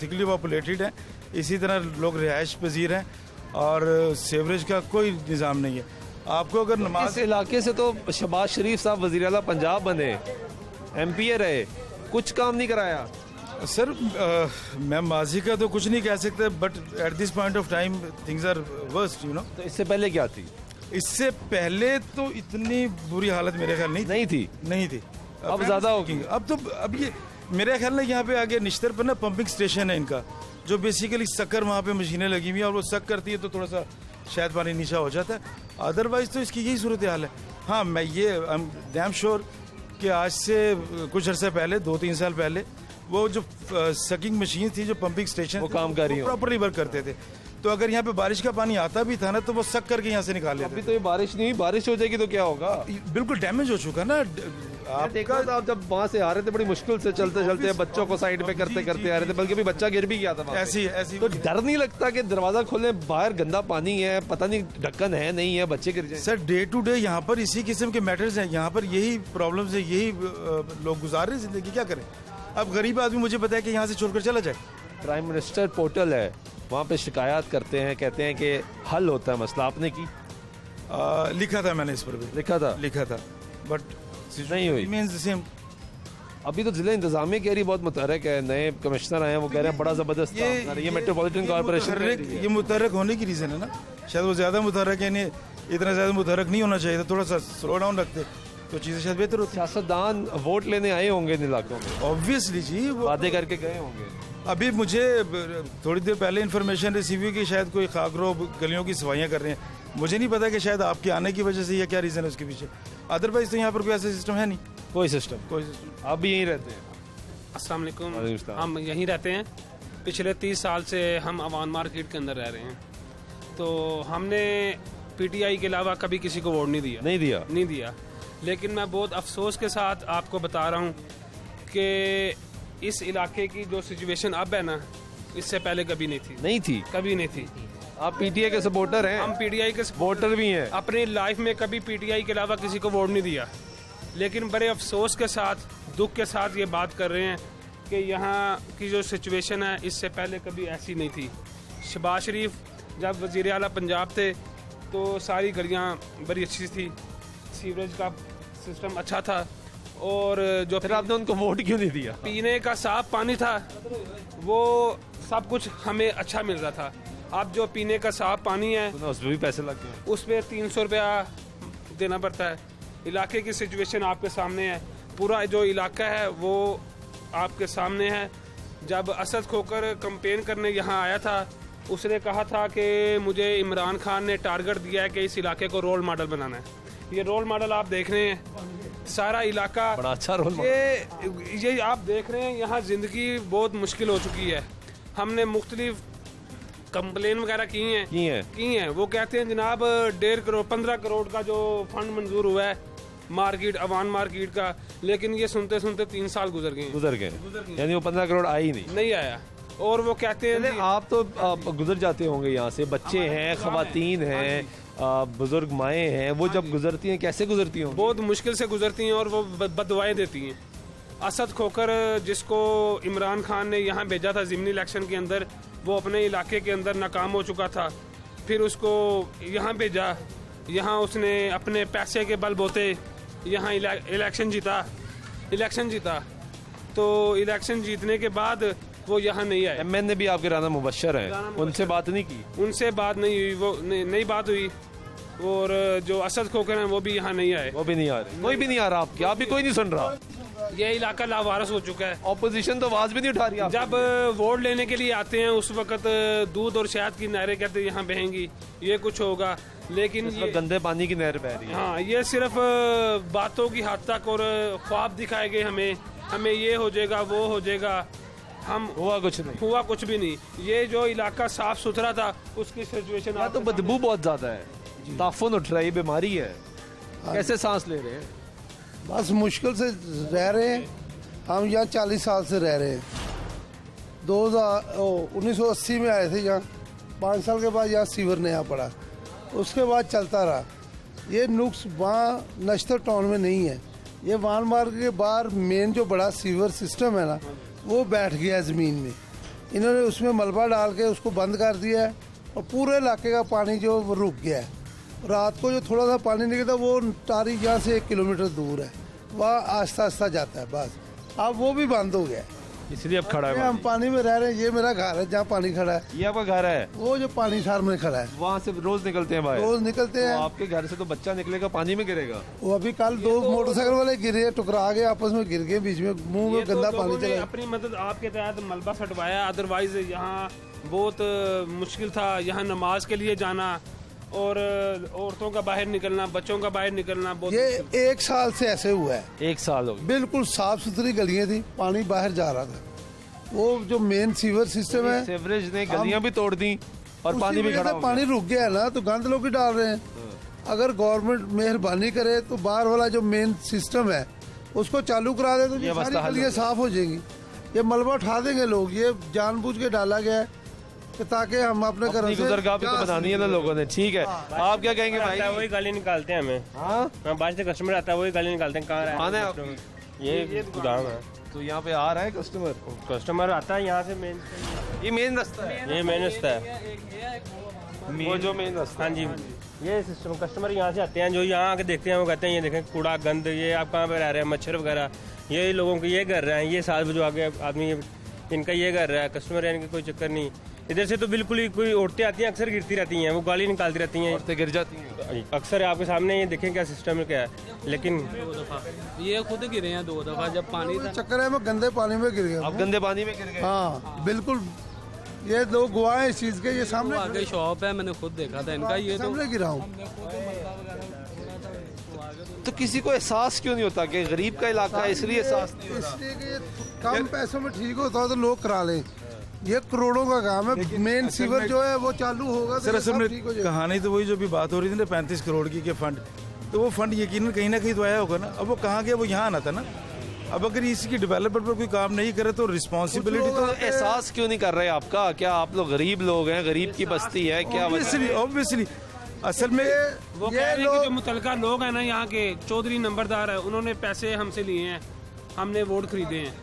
थिकली पॉपुलेटेड हैं, इसी तरह लोग रिहाइश पजीर हैं और सीवरेज का कोई निज़ाम नहीं है। आपको अगर नमाज इस इलाके से तो शहबाज शरीफ साहब वज़ीर आला पंजाब बने, MP रहे, कुछ काम नहीं कराया। सर मैं माजी का तो कुछ नहीं कह सकते, but at this point of time things are worst, you know. तो इससे पहले क्या थी? इससे पहले तो इतनी बुरी हालत मेरे ख्याल नहीं थी। अब ज़्यादा होगी। अब ये मेरे ख्याल में यहाँ पे आगे निश्तर पर ना पंपिंग स्टेशन है इनका, जो बेसिकली शक्कर वहाँ पे मशीनें लगी हुई हैं और वो शक करती है तो थोड़ा सा शायद पानी नीचा हो जाता है। अदरवाइज तो इसकी यही सूरत हाल है। हाँ मैं ये आई एम डैम श्योर कि आज से कुछ अर्से पहले 2-3 साल पहले वो जो सकिंग मशीन थी, जो पंपिंग स्टेशन वो काम कर रही हो, प्रॉपरली वर्क करते थे। तो अगर यहाँ पे बारिश का पानी आता भी था ना तो वो सक करके यहाँ से निकाल लेते। अभी तो ये बारिश नहीं हुई, बारिश हो जाएगी तो क्या होगा? बिल्कुल डैमेज हो चुका ना। आप देखा था, आप जब वहाँ से आ रहे थे बड़ी मुश्किल से चलते चलते बच्चों को साइड पे करते करते आ रहे थे, बल्कि अभी बच्चा गिर भी गया था। ऐसी तो डर नहीं लगता कि दरवाजा खोले, बाहर गंदा पानी है, पता नहीं ढक्कन है नहीं है, बच्चे गिर जाए? सर डे टू डे यहाँ पर इसी किस्म के मैटर्स हैं। यहाँ पर यही प्रॉब्लम्स है, यही लोग गुजार रहे जिंदगी। क्या करें? अब गरीब आदमी मुझे पता है कि यहाँ से छोड़कर चला जाए। प्राइम मिनिस्टर पोर्टल है, वहाँ पे शिकायत करते हैं, कहते हैं कि हल होता है मसला। आपने की? लिखा था मैंने, इस पर भी लिखा था बट नहीं हुई। Means same. अभी तो जिला इंतजामिया कह रही बहुत मुतहरक है, नए कमिश्नर आए हैं, वो कह रहे हैं बड़ा जबरदस्त ये मेट्रोपॉलिटन कॉर्पोरेशन। ये मुतहरक होने की रीजन है ना, शायद वो ज्यादा मुतहरक है, नहीं इतना ज्यादा मुतहरक नहीं होना चाहिए था, थोड़ा सा स्लो डाउन रखते तो चीजें शायद बेहतर होती। सियासतदान वोट लेने आए होंगे इन इलाकों में, ऑब्वियसली जी, वादे करके गए होंगे। अभी मुझे थोड़ी देर पहले इन्फॉर्मेशन रिसीव हुई कि शायद कोई खाकरो गलियों की सफाइयाँ कर रहे हैं। मुझे नहीं पता कि शायद आपके आने की वजह से या क्या रीज़न है उसके पीछे। अदरवाइज तो यहाँ पर कोई ऐसा सिस्टम है नहीं। कोई सिस्टम? आप भी यहीं रहते हैं? अस्सलाम वालेकुम। वालेकुम सलाम। हम यहीं रहते हैं, पिछले 30 साल से हम अवान मार्केट के अंदर रह रहे हैं। तो हमने पीटीआई के अलावा कभी किसी को वोट नहीं दिया। लेकिन मैं बहुत अफसोस के साथ आपको बता रहा हूँ कि इस इलाके की जो सिचुएशन अब है ना, इससे पहले कभी नहीं थी। कभी नहीं थी। आप पीटीआई के सपोर्टर हैं? हम पीटीआई के वोटर भी हैं। अपनी लाइफ में कभी पीटीआई के अलावा किसी को वोट नहीं दिया, लेकिन बड़े अफसोस के साथ, दुख के साथ ये बात कर रहे हैं कि यहाँ की जो सिचुएशन है इससे पहले कभी ऐसी नहीं थी। शहबाज शरीफ जब वज़ीर आला पंजाब थे तो सारी गलियाँ बड़ी अच्छी थी, सीवरेज का सिस्टम अच्छा था, और जो फिर आपने उनको वोट क्यों नहीं दिया? पीने का साफ पानी था, वो सब कुछ हमें अच्छा मिल रहा था। अब जो पीने का साफ पानी है उसमें भी पैसे लगते हैं, उस पर 300 रुपया देना पड़ता है। इलाके की सिचुएशन आपके सामने है, पूरा जो इलाका है वो आपके सामने है। जब असद खोकर कंपेन करने यहाँ आया था, उसने कहा था कि मुझे इमरान खान ने टारगेट दिया है कि इस इलाके को रोल मॉडल बनाना है। ये रोल मॉडल आप देख रहे हैं, सारा इलाका बड़ा अच्छा रोल मॉडल। ये आप देख रहे हैं, यहाँ ज़िंदगी बहुत मुश्किल हो चुकी है। हमने मुख्तलिफ कंप्लेन वगैरह की हैं। वो कहते हैं जनाब 1.5 करोड़ 15 करोड़ का जो फंड मंजूर हुआ है मार्केट, अवान मार्केट का, लेकिन ये सुनते सुनते 3 साल गुजर गए। यानी वो 15 करोड़ आई नहीं आया। और वो कहते हैं आप तो गुजर जाते होंगे यहाँ से, बच्चे हैं, खवातीन हैं, बुजुर्ग माएँ हैं, वो जब गुजरती हैं कैसे गुजरती हैं? बहुत मुश्किल से गुजरती हैं और वो बददुआएं देती हैं। असद खोकर जिसको इमरान खान ने यहाँ भेजा था ज़िमनी इलेक्शन के अंदर, वो अपने इलाके के अंदर नाकाम हो चुका था, फिर उसको यहाँ भेजा। यहाँ उसने अपने पैसे के बलबूते यहाँ इलेक्शन जीता। तो इलेक्शन जीतने के बाद वो यहाँ नहीं आए। मैंने भी आपके राना मुबशर हैं, उनसे बात नहीं की? उनसे बात नहीं हुई, वो नई बात हुई। और जो असद खोकर हैं वो भी यहाँ नहीं आए। वो भी नहीं आ रहे, कोई भी नहीं आ रहा आपके, आप भी कोई नहीं सुन रहा। ये इलाका लावारस हो चुका है। ऑपोजिशन तो आवाज भी नहीं उठा रही। जब वोट लेने के लिए आते हैं उस वक्त दूध और शहद की नहरें कहते हैं यहाँ बहेंगी, ये कुछ होगा, लेकिन ये गंदे पानी की नहर बह रही है। हाँ, ये सिर्फ बातों की हद तक और ख्वाब दिखाए गए हमें ये हो जाएगा, वो हो जाएगा। हुआ कुछ भी नहीं। ये जो इलाका साफ सुथरा था उसकी सिचुएशन तो बदबू बहुत ज्यादा है, ताफुन उठ रहा है, बीमारी है, कैसे सांस ले रहे हैं? बस मुश्किल से रह रहे हैं। हम यहाँ 40 साल से रह रहे हैं। 1980 में आए थे यहाँ, 5 साल के बाद यहाँ सीवर नया पड़ा, उसके बाद चलता रहा। ये नुक्स वहाँ नश्तर टाउन में नहीं है, ये वान मार्ग के बाहर मेन जो बड़ा सीवर सिस्टम है ना, वो बैठ गया है ज़मीन में। इन्होंने उसमें मलबा डाल के उसको बंद कर दिया है और पूरे इलाके का पानी जो वो रुक गया है। रात को जो थोड़ा सा पानी निकलता वो टारी यहाँ से 1 किलोमीटर दूर है, वह आस्ता आस्ता जाता है बस। अब वो भी बंद हो गया है, इसलिए अब खड़ा है। हम पानी में रह रहे हैं। ये मेरा घर है जहाँ पानी खड़ा है। ये आपका घर है? वो जो पानी सामने खड़ा है, वहाँ से रोज निकलते हैं भाई? रोज निकलते हैं। आपके घर से तो बच्चा निकलेगा, पानी में गिरेगा। वो अभी कल 2 मोटरसाइकिल वाले गिरे, टकरा गए, आपस में गिर गए, बीच में मुंह में गंदा पानी चला। अपनी मदद आपके तहत मलबा सटवाया, अदरवाइज यहाँ बहुत मुश्किल था यहाँ नमाज के लिए जाना और औरतों का बाहर निकलना, बच्चों का बाहर निकलना। बहुत ये 1 साल से ऐसे हुआ है। 1 साल हो गया। बिल्कुल साफ सुथरी गलियां थी, पानी बाहर जा रहा था। वो जो मेन सीवर सिस्टम है, सीवरेज ने गलियां भी तोड़ दी और पानी भी खड़ा हो गया। पानी रुक गया है ना, तो गंद लोग ही डाल रहे हैं। अगर गवर्नमेंट मेहरबानी करे तो बाहर वाला जो मेन सिस्टम है उसको चालू करा दे तो ये सारी गलियां साफ हो जाएंगी। ये मलबा उठा देंगे लोग, ये जानबूझ के डाला गया है कि ताकि हम अपने घर से गुजरगाह भी तो बनानी है ना लोगों ने। ठीक है, आप क्या कहेंगे भाई? वही गाली निकालते हैं हमें। हाँ, बाद से कस्टमर आता है वही गाली निकालते हैं। कहाँ है ये गोदाम है, तो यहाँ पे आ रहा है कस्टमर आता है यहाँ से। ये मेन रास्ता है, ये मेन रास्ता है, वो जो मेन रास्ता। हाँ जी, ये सिस्टम। कस्टमर यहाँ से आते हैं, जो यहाँ आके देखते हैं वो कहते हैं ये देखें कूड़ा गंद, ये आप कहाँ पे रह रहे हैं, मच्छर वगैरह, ये लोगों को ये कर रहे हैं। ये 7 बजे आगे आदमी इनका ये कर रहा है, कस्टमर है, इनका कोई चक्कर नहीं। इधर से तो बिल्कुल ही कोई औरतें आती हैं, अक्सर गिरती रहती हैं, वो गाली निकालती रहती हैं, औरतें गिर जाती हैं अक्सर। आपके सामने ये देखें क्या सिस्टम है क्या है, लेकिन 2 दफा ये खुद गिरे हैं। 2 दफा जब पानी था, चक्कर है, मैं गंदे पानी में गिर गया। आप गंदे पानी में गिर गए? हाँ बिल्कुल, ये लोग गवाह है इस चीज के। ये सामने आगे शॉप है, मैंने खुद देखा था इनका। ये सामने गिरा हूँ। तो किसी को एहसास क्यों नहीं होता कि गरीब का इलाका है, इसलिए एहसास नहीं होता? इसलिए कि ये कम पैसों में ठीक होता तो लोग करा लें। ये करोड़ों का काम है। मेन सीवर जो है वो चालू होगा सर तो असल सब में ठीक हो जाएगा। कहानी तो वही जो भी बात हो रही थी ना 35 करोड़ की के फंड, तो वो फंड यकीनन कहीं ना कहीं तो आया होगा ना। अब वो कहाँ गया, वो यहाँ आना था ना। अब अगर इसकी डेवलपमेंट पर कोई काम नहीं करे तो रिस्पॉन्सिबिलिटी तो एहसास क्यों नहीं कर रहे आपका? क्या आप लोग गरीब लोग हैं, गरीब की बस्ती है क्या? ऑब्वियसली असल में वो कह रहे हैं कि जो मुतलका लोग हैं ना यहाँ के, चौधरी नंबरदार है, उन्होंने पैसे हमसे लिए हैं, हमने वोट खरीदे हैं,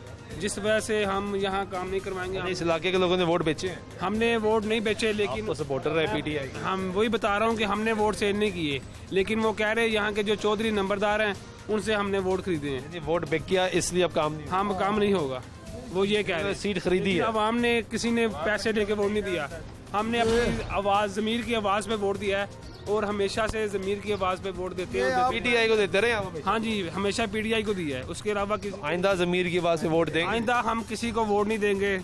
जिस वजह से हम यहाँ काम नहीं करवाएंगे। इस इलाके के लोगों ने वोट बेचे हैं? हमने वोट नहीं बेचे, लेकिन तो सपोर्टर है पीटीआई। हम वही बता रहा हूँ कि हमने वोट सेल नहीं किए, लेकिन वो कह रहे हैं यहाँ के जो चौधरी नंबरदार हैं उनसे हमने वोट खरीदे हैं। वोट बिक गया इसलिए अब काम नहीं, हम काम नहीं होगा, वो ये कह रहे हैं। सीट खरीदी है, आवाम ने, किसी ने पैसे देके वोट नहीं दिया, हमने अपनी आवाज, ज़मीर की आवाज पे वोट दिया है और हमेशा से ज़मीर की आवाज पे वोट देते हैं। पीटीआई को देते रहे आप? हाँ जी, हमेशा पीटीआई को दिया है, उसके अलावा आइंदा ज़मीर की आवाज पे वोट देंगे? आइंदा हम किसी को वोट नहीं देंगे।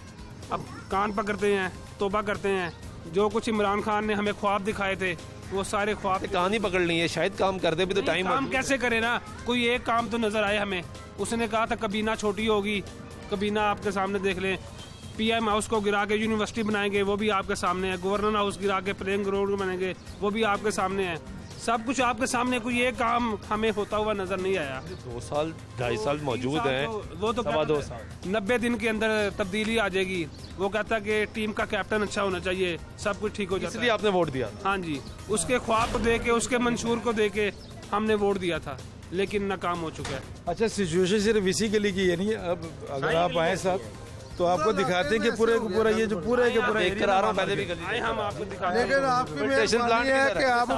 अब कान पकड़ते हैं, तौबा करते हैं। जो कुछ इमरान खान ने हमें ख्वाब दिखाए थे वो सारे ख्वाब, कहानी पकड़नी है, शायद काम कर दे भी तो टाइम। काम कैसे करे ना, कोई एक काम तो नजर आए हमें। उसने कहा था कबीना छोटी होगी, कबीना आपके सामने देख लें। पीएम हाउस को गिरा के यूनिवर्सिटी बनाएंगे, वो भी आपके सामने है। गवर्नर हाउस गिरा के प्लेइंग रोड बनाएंगे, वो भी आपके सामने है। सब कुछ आपके सामने, कोई एक काम हमें होता हुआ नजर नहीं आया। 2 साल 2.5 साल मौजूद हैं, वो तो 2 साल 90 दिन के अंदर तब्दीली आ जाएगी। वो कहता कि टीम का कैप्टन अच्छा होना चाहिए, सब कुछ ठीक हो जाता है। इसलिए आपने वोट दिया? हाँ जी, उसके ख्वाब को देके, उसके मंशूर को देके हमने वोट दिया था, लेकिन नाकाम हो चुका है। अच्छा, सिचुएशन सिर्फ इसी गली की है नहीं। अब अगर आप आए साथ तो आपको दिखाते हैं कि पूरे को पूरा ये जो पूरा के पूरा देख कर आ रहा हूँ, पहले भी आए हम आपको दिखाते हैं। लेकिन आपकी मेहरबानी है कि आप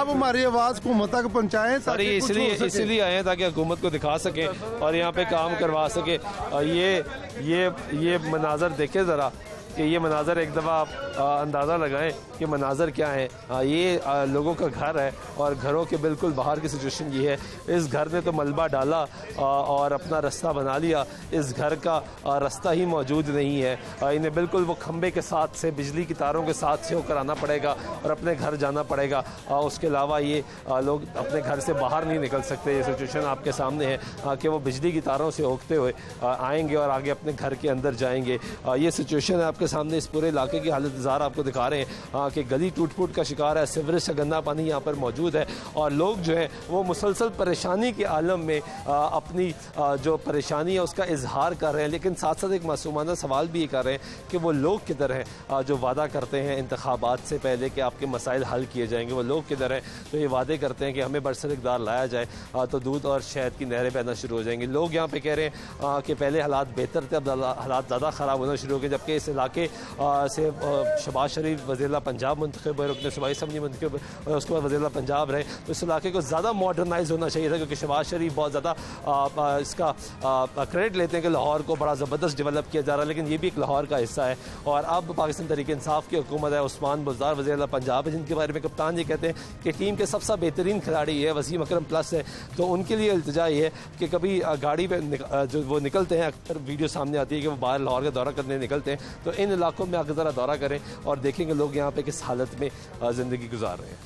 हमारी आवाज हुकूमत तक पहुँचाएं। सारी इसलिए आए हैं ताकि हुकूमत को दिखा सकें और यहाँ पे काम करवा सके। और ये मनाजर देखे ज़रा कि ये मनाजर एक दफ़ा आप अंदाज़ा लगाएं कि मनाजर क्या है। ये लोगों का घर है और घरों के बिल्कुल बाहर की सिचुएशन ये है। इस घर ने तो मलबा डाला और अपना रास्ता बना लिया, इस घर का रास्ता ही मौजूद नहीं है। इन्हें बिल्कुल वो खंबे के साथ से, बिजली की तारों के साथ से होकर आना पड़ेगा और अपने घर जाना पड़ेगा। उसके अलावा ये लोग अपने घर से बाहर नहीं निकल सकते। ये सिचुएशन आपके सामने है कि वो बिजली की तारों से होकते हुए आएंगे और आगे अपने घर के अंदर जाएंगे। ये सिचुएशन है आपके सामने। इस पूरे इलाके की हालत ज़ार आपको दिखा रहे हैं कि गली टूट फूट का शिकार है, सीवरेज का गंदा पानी यहाँ पर मौजूद है और लोग जो है वो मुसलसल परेशानी के आलम में अपनी जो परेशानी है उसका इजहार कर रहे हैं। लेकिन साथ साथ एक मासूमाना सवाल भी ये कर रहे हैं कि वो लोग किधर हैं जो वादा करते हैं इंतखाबात से पहले कि आपके मसाइल हल किए जाएंगे। वो लोग किधर हैं तो ये वादे करते हैं कि हमें बरसर इक़दार लाया जाए तो दूध और शहद की नहरें बहना शुरू हो जाएंगी। लोग यहाँ पे कह रहे हैं कि पहले हालात बेहतर थे, अब हालात ज़्यादा ख़राब होना शुरू हो गए। जबकि इस इलाके से शहबाज शरीफ वज़ीर पंजाब मुंतखब है, रुकन सूबाई असम्बली मुंतखब, और उसके बाद वज़ीर पंजाब रहे, तो इस इलाके को ज़्यादा मॉडर्नाइज होना चाहिए था। क्योंकि शहबाज शरीफ बहुत ज़्यादा इसका क्रेडिट लेते हैं कि लाहौर को बड़ा ज़बरदस्त डेवलप किया जा रहा है, लेकिन ये भी एक लाहौर का हिस्सा है। और अब पाकिस्तान तहरीक इंसाफ की हुकूमत है, उस्मान बुज़दार वज़ीर पंजाब है, जिनके बारे में कप्तान ये कहते हैं कि टीम के सबसे बेहतरीन खिलाड़ी है, वसीम अकरम प्लस है। तो उनके लिए इल्तिजा ये है कि कभी गाड़ी पर जो वो निकलते हैं, अक्सर वीडियो सामने आती है कि वो बाहर लाहौर का दौरा करने निकलते हैं, तो इन इलाकों में आकर ज़रा दौरा करें और देखेंगे लोग यहाँ पे किस हालत में ज़िंदगी गुजार रहे हैं।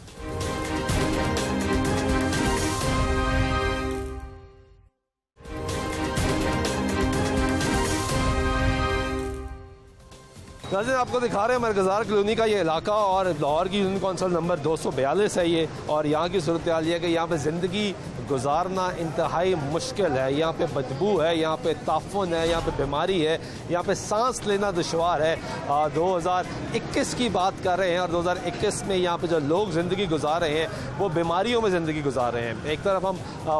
नाज़रीन, आपको दिखा रहे हैं मरकज़ार कॉलोनी का ये इलाका और लाहौर की यूनियन कौंसिल नंबर 242 है ये। और यहाँ की सूरत हाल ये है कि यहाँ पे ज़िंदगी गुजारना इंतहाई मुश्किल है। यहाँ पे बदबू है, यहाँ पे ताफुन है, यहाँ पे बीमारी है, यहाँ पे सांस लेना दुशवार है। 2021 की बात कर रहे हैं और 2021 में यहाँ पे जो लोग ज़िंदगी गुजार रहे हैं वो बीमारियों में ज़िंदगी गुजार रहे हैं। एक तरफ हम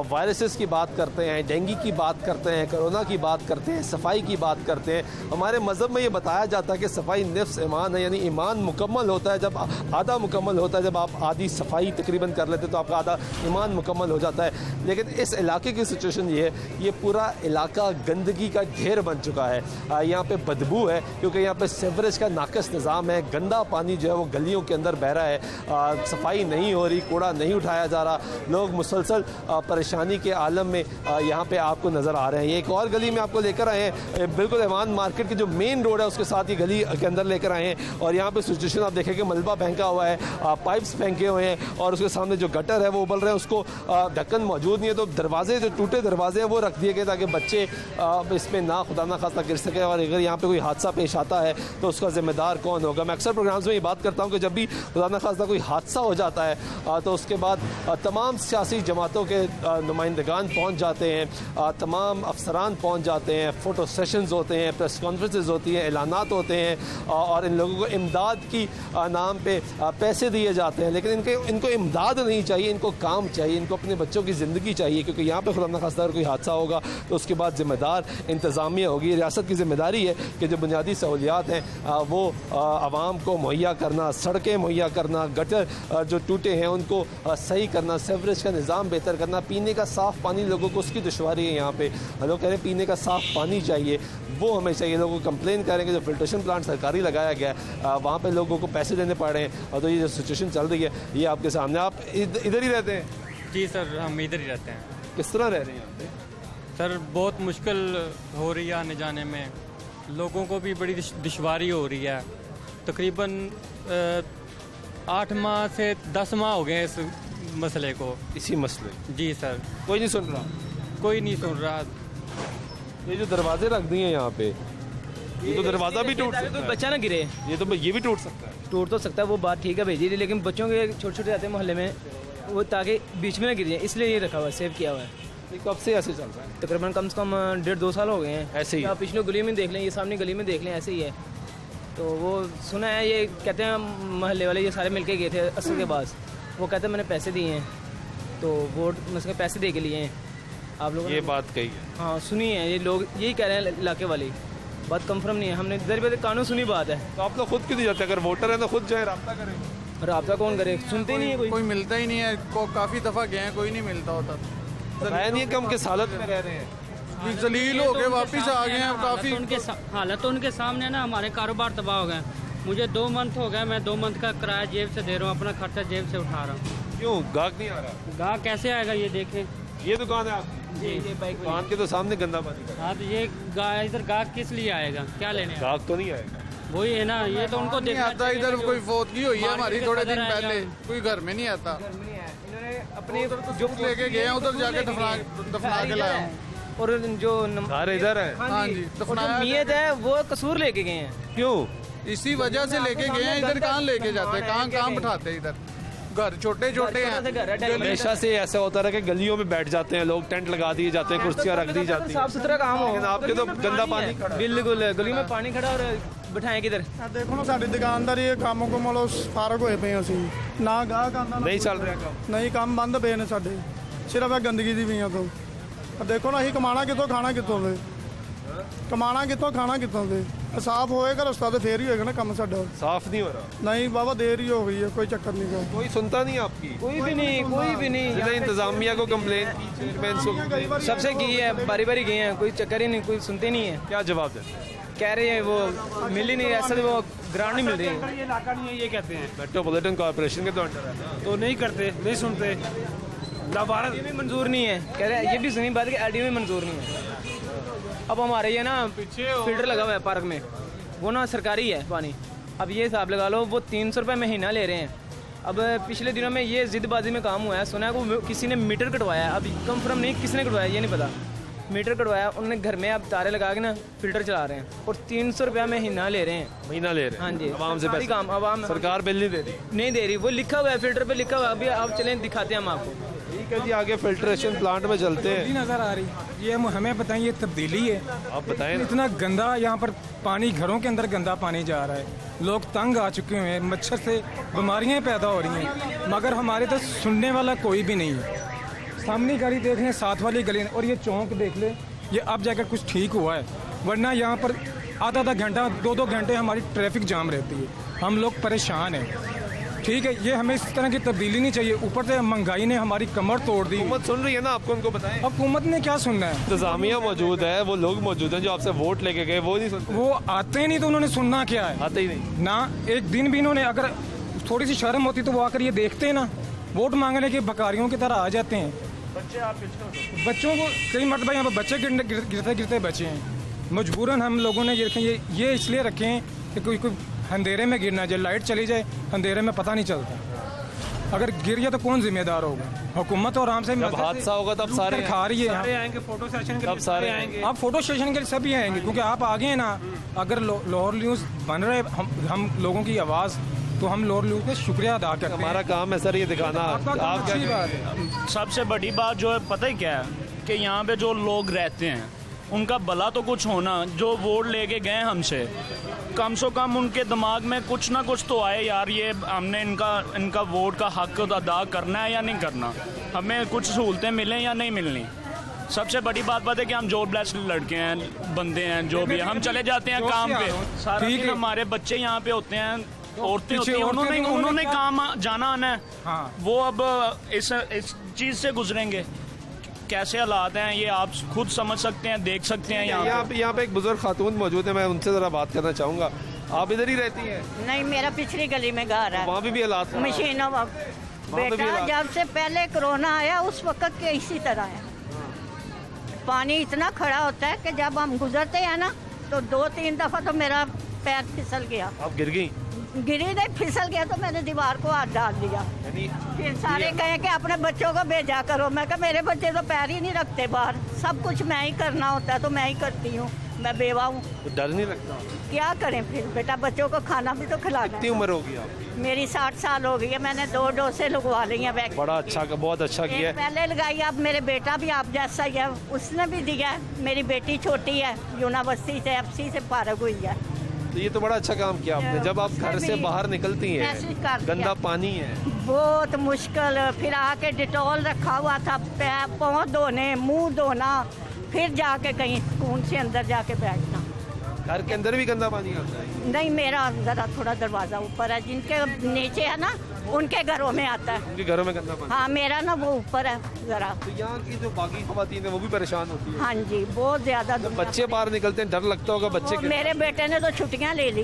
वायरसेस की बात करते हैं, डेंगू की बात करते हैं, कोरोना की बात करते हैं, सफाई की बात करते हैं। हमारे मज़हब में ये बताया जाता है कि सफाई निफ्स ईमान है, यानी ईमान मुकम्मल होता है जब आधा मुकम्मल होता है, जब आप आधी सफाई तकरीबन कर लेते तो आपका आधा ईमान मुकम्मल हो जाता है। लेकिन इस इलाके की सिचुएशन ये है, ये पूरा इलाका गंदगी का ढेर बन चुका है। यहाँ पे बदबू है क्योंकि यहाँ पे सीवरेज का नाकस निज़ाम है, गंदा पानी जो है वो गलियों के अंदर बह रहा है, सफाई नहीं हो रही, कूड़ा नहीं उठाया जा रहा, लोग मुसलसल परेशानी के आलम में यहाँ पे आपको नज़र आ रहे हैं। ये एक और गली में आपको लेकर आए हैं, बिल्कुल ईमान मार्केट की जो मेन रोड है उसके साथ ये गली के अंदर लेकर आए हैं और यहाँ पे सिचुएशन आप देखें कि मलबा फेंका हुआ है, पाइप्स फेंके हुए हैं और उसके सामने जो गटर है वो उबल रहे हैं, उसको ढक्कन मौजूद नहीं है, तो दरवाजे जो टूटे दरवाजे हैं वो रख दिए गए ताकि बच्चे इसमें ना खुदा ना खास्ता गिर सके और अगर यहाँ पे कोई हादसा पेश आता है तो उसका जिम्मेदार कौन होगा। मैं अक्सर प्रोग्राम्स में ये बात करता हूँ कि जब भी खुदा ना खास्ता कोई हादसा हो जाता है तो उसके बाद तमाम सियासी जमातों के नुमाइंदगान पहुँच जाते हैं, तमाम अफसरान पहुँच जाते हैं, फ़ोटो सेशंस होते हैं, प्रेस कॉन्फ्रेंसेस होती हैं, ऐलानात होते हैं और इन लोगों को इमदाद की नाम पे पैसे दिए जाते हैं, लेकिन इनको इमदाद नहीं चाहिए, इनको काम चाहिए, इनको अपने बच्चों की ज़िंदगी चाहिए, क्योंकि यहाँ पे खुदा न खास्ता अगर कोई हादसा होगा तो उसके बाद ज़िम्मेदार इंतज़ामिया होगी। रियासत की ज़िम्मेदारी है कि जो बुनियादी सहूलियात हैं वो आवाम को मुहैया करना, सड़कें मुहैया करना, गटर जो टूटे हैं उनको सही करना, सेवरेज का निज़ाम बेहतर करना, पीने का साफ़ पानी, लोगों को उसकी दुश्वारी है। यहाँ पे लोग कह रहे हैं पीने का साफ़ पानी चाहिए, वो हमें चाहिए। लोगों को कंप्लेन करेंगे जो फिल्ट्रेशन प्लांट सरकारी लगाया गया है वहाँ पे लोगों को पैसे देने पड़ रहे हैं और तो ये जो सिचुएशन चल रही है ये आपके सामने। आप इधर ही रहते हैं? जी सर, हम इधर ही रहते हैं। किस तरह रह रहे हैं यहाँ पे? सर बहुत मुश्किल हो रही है आने जाने में, लोगों को भी बड़ी दुश्वारी हो रही है। तकरीबन 8 माह से 10 माह हो गए इस मसले को। इसी मसले? जी सर। कोई नहीं सुन रहा? कोई नहीं सुन रहा। ये जो दरवाजे रख दिए हैं यहाँ पे, ये तो दरवाजा भी टूट सकता है, बच्चा ना गिरे, ये भी टूट सकता है। टूट तो सकता है, वो बात ठीक है भेजी थी, लेकिन बच्चों के छोटे छोटे रहते हैं मोहल्ले में, वो ताकि बीच में ना गिर जाए, इसलिए ये रखा हुआ है, सेव किया हुआ है। कब से ऐसे चल रहा है? तकरीबन कम से कम 1.5-2 साल हो गए हैं ऐसे ही। आप पिछले गली में देख लें, ये सामने गली में देख लें, ऐसे ही है। तो वो सुना है, ये कहते हैं मोहल्ले वाले ये सारे मिलके गए थे असर के पास, वो कहते हैं मैंने पैसे दिए हैं, तो वोट उसके पैसे दे के लिए हैं आप लोगों ने। ये बात कही है? हाँ सुनी है, ये लोग यही कह रहे हैं इलाके वाले, बात कंफर्म नहीं है, हमने इधर कानून सुनी बात है। तो आप लोग खुद क्यों नहीं जाते? अगर वोटर है तो खुद जाए, राब्ता करें। राब्ता कौन करे? सुनते ही नहीं है कोई मिलता ही नहीं है, काफ़ी दफ़ा गए हैं, कोई नहीं मिलता होता। नहीं कम किस हालत में रह रहे हैं, जलील हो गए वापस आ गए हैं काफ़ी। हालत तो उनके सामने ना, हमारे कारोबार तबाह हो गए। मुझे 2 मंथ हो गए, मैं 2 मंथ का किराया जेब से दे रहा हूँ, अपना खर्चा जेब से उठा रहा हूँ। क्यों गाहक नहीं आ रहा? गाहक कैसे आएगा? ये देखें, ये दुकान है आपकी? जी, ये बाइक दुकान के तो सामने गंदा पानी। हाँ, तो ये इधर गाहक किस लिए आएगा? क्या लेने? गाहक तो नहीं आएगा, वही है ना, ये तो उनको देखना आता। इधर कोई फौतगी हुई है हमारी थोड़े दिन पहले, कोई घर में नहीं आता, अपने जो लेके गए हैं उधर जाके दफना के लाया। और जो सारे इधर है। हाँ जी, नीयत है वो कसूर लेके गए हैं। क्यों? इसी वजह से लेके गए हैं। इधर कहाँ लेके जाते, कहाँ बिठाते? इधर घर छोटे छोटे हैं। हमेशा से ऐसा होता रहा कि गलियों में बैठ जाते हैं लोग, टेंट लगा दिए जाते हैं, कुर्सियां रख दी जाती हैं, साफ सुथरा काम हो। आपके तो गंदा पानी बिल्कुल गली में पानी खड़ा और बिठाएं किधर? देखो ना साड़ी दुकानदारी कामों को मतलब फारग होए पे ਅਸੀਂ ना गाहक आंदा नहीं चल रहा काम, नहीं काम बंद पे ने ਸਾਡੇ सिर्फ ਇਹ ਗੰਦਗੀ ਦੀ ਪਈਆਂ ਤੋਂ। देखो ना ਅਸੀਂ ਕਮਾਣਾ ਕਿੱਥੋਂ ਖਾਣਾ ਕਿੱਥੋਂ ਦੇ, ਕਮਾਣਾ ਕਿੱਥੋਂ ਖਾਣਾ ਕਿੱਥੋਂ ਦੇ। साफ होएगा रास्ता तो फिर ही होएगा ना काम साडा। साफ नहीं हो रहा? नहीं बाबा देर ही हो गई है, कोई चक्कर नहीं का। कोई सुनता नहीं आपकी? कोई भी नहीं, कोई भी नहीं। इंतजामिया को कंप्लेन की, सबसे की है, बारी बारी गए हैं, कोई चक्कर ही नहीं, कोई सुनते नहीं है। क्या जवाब देते? कह रहे हैं वो मिल ही नहीं, ऐसा वो ग्राउंड नहीं मिल रही है। ये इलाका नहीं है, ये कहते हैं मेट्रोपॉलिटन कॉर्पोरेशन के तो अंडर है ना, तो नहीं करते, नहीं सुनते। ये भी मंजूर नहीं है, कह रहे हैं। ये भी सुनी बात कि एलडी में मंजूर नहीं है। अब हमारे ये ना फिल्टर लगा हुआ है पार्क में, वो ना सरकारी है पानी। अब ये हिसाब लगा लो, वो 300 रुपये महीना ले रहे हैं। अब पिछले दिनों में ये जिदबाजी में काम हुआ है, सुना है वो किसी ने मीटर कटवाया है, अब कंफर्म नहीं किसने कटवाया ये नहीं पता। मीटर कटवाया उन्होंने घर में, अब तारे लगा के ना फिल्टर चला रहे हैं और 300 रुपया महीना ले रहे हैं। महीना ले रहे हैं? हाँ जी, आवाम से पैसे? काम आवाम, सरकार बिल नहीं दे रही? नहीं दे रही, वो लिखा हुआ है फिल्टर पे लिखा हुआ है। अभी आप चलें दिखाते हैं हम आपको। ठीक है जी, आगे फिल्ट्रेशन प्लांट में चलते हैं। नजर आ रही ये हमें बताएं, ये तब्दीली है? आप बताएं। इतना गंदा यहाँ पर पानी, घरों के अंदर गंदा पानी जा रहा है, लोग तंग आ चुके हैं, मच्छर से बीमारियाँ पैदा हो रही हैं, मगर हमारे तो सुनने वाला कोई भी नहीं है। सामने गली देख लें, साथ वाली गली, और ये चौक देख ले, ये अब जाकर कुछ ठीक हुआ है, वरना यहाँ पर आधा घंटा 2 घंटे हमारी ट्रैफिक जाम रहती है, हम लोग परेशान हैं। ठीक है, ये हमें इस तरह की तब्दीली नहीं चाहिए। ऊपर से महंगाई ने हमारी कमर तोड़ दी। हुकूमत सुन रही है ना आपको, उनको बताएं। हुकूमत ने क्या सुनना है? इंतजामिया मौजूद है, वो लोग मौजूद हैं जो आपसे वोट लेके गए, वो नहीं सुनते। वो आते ही नहीं तो उन्होंने सुनना क्या है? आते ही नहीं ना। एक दिन भी इन्होंने, अगर थोड़ी सी शर्म होती तो वो आकर ये देखते ना, वोट मांगने के बकारियों की तरह आ जाते हैं। बच्चों को कई मरतबा यहाँ पर बच्चे गिरते गिरते बचे हैं। मजबूरन हम लोगों ने ये इसलिए रखे हैं कि कोई अंधेरे में गिरना जाए, लाइट चली जाए अंधेरे में पता नहीं चलता। अगर गिर गया तो कौन जिम्मेदार होगा? हुकूमत और आराम से जब हादसा होगा तब सारे खा रही है। सारे आएंगे फोटो सेशन के लिए, सारे आएंगे। आप फोटो सेशन के लिए सभी आएंगे, क्योंकि आप आगे हैं ना। अगर लाहौर न्यूज़ बन रहे हम लोगों की आवाज़, तो हम लाहौर न्यूज़ पे शुक्रिया अदा करते हैं। हमारा काम है सर ये दिखाना। आप क्या बात है? सबसे बड़ी बात जो है पता ही क्या है कि यहाँ पे जो लोग रहते हैं उनका भला तो कुछ होना। जो वोट लेके गए हमसे, कम से कम उनके दिमाग में कुछ ना कुछ तो आए, यार ये हमने इनका वोट का हक अदा करना है या नहीं करना, हमें कुछ सहूलतें मिलें या नहीं मिलनी। सबसे बड़ी बात है कि हम जॉब ब्लेस्ड लड़के हैं, बंदे हैं, जो भी हम चले जाते हैं काम पे, सारा दिन हमारे बच्चे यहाँ पे होते हैं, औरतें होती हैं, उन्होंने काम जाना आना है। हाँ। वो अब इस चीज़ से गुजरेंगे। कैसे हालात हैं ये आप खुद समझ सकते हैं, देख सकते हैं। यहाँ पे एक बुजुर्ग खातून मौजूद है, मैं उनसे जरा बात करना चाहूँगा। आप इधर ही रहती हैं? नहीं, मेरा पिछली गली में घर है। वहाँ भी हालात मशीनों बेटा, जब से पहले कोरोना आया उस वक्त के इसी तरह है। पानी इतना खड़ा होता है कि जब हम गुजरते हैं ना तो 2-3 दफा तो मेरा पैर फिसल गया। आप गिर गई? गिरी नहीं, फिसल गया तो मैंने दीवार को हाथ डाल दिया। फिर सारे कहे कि अपने बच्चों को भेजा करो। मैं कहा मेरे बच्चे तो पैर ही नहीं रखते बाहर, सब कुछ मैं ही करना होता है तो मैं ही करती हूँ, मैं बेवा हूँ। तो डर नहीं लगता? क्या करें फिर बेटा, बच्चों को खाना भी तो खिलाना। कितनी उम्र होगी आपकी? मेरी 60 साल हो गई है, मैंने 2 डोसें लगवा ली हैं वैक्सीन। बड़ा अच्छा, बहुत अच्छा किया है। पहले लगाई, अब मेरे बेटा भी आप जैसा ही है, उसने भी दिया है। मेरी बेटी छोटी है, यूनिवर्सिटी से FC से फारग हुई है। तो ये तो बड़ा अच्छा काम किया आपने। जब आप घर से बाहर निकलती हैं, गंदा पानी है, बहुत मुश्किल, फिर आके डिटॉल रखा हुआ था, पाँव धोने, मुंह धोना, फिर जाके कहीं सुकून से अंदर जाके बैठना। घर के अंदर भी गंदा पानी आता है? नहीं, मेरा जरा थोड़ा दरवाजा ऊपर है, जिनके नीचे है ना उनके घरों में आता है। उनके घरों में गंदा पानी? हाँ, मेरा ना वो ऊपर है जरा। तो यहाँ की जो बाकी खवातीन है वो भी परेशान होती है? हाँ जी, बहुत ज्यादा। बच्चे बाहर निकलते हैं, डर लगता होगा बच्चे के? मेरे बेटे ने तो छुट्टियाँ ले ली,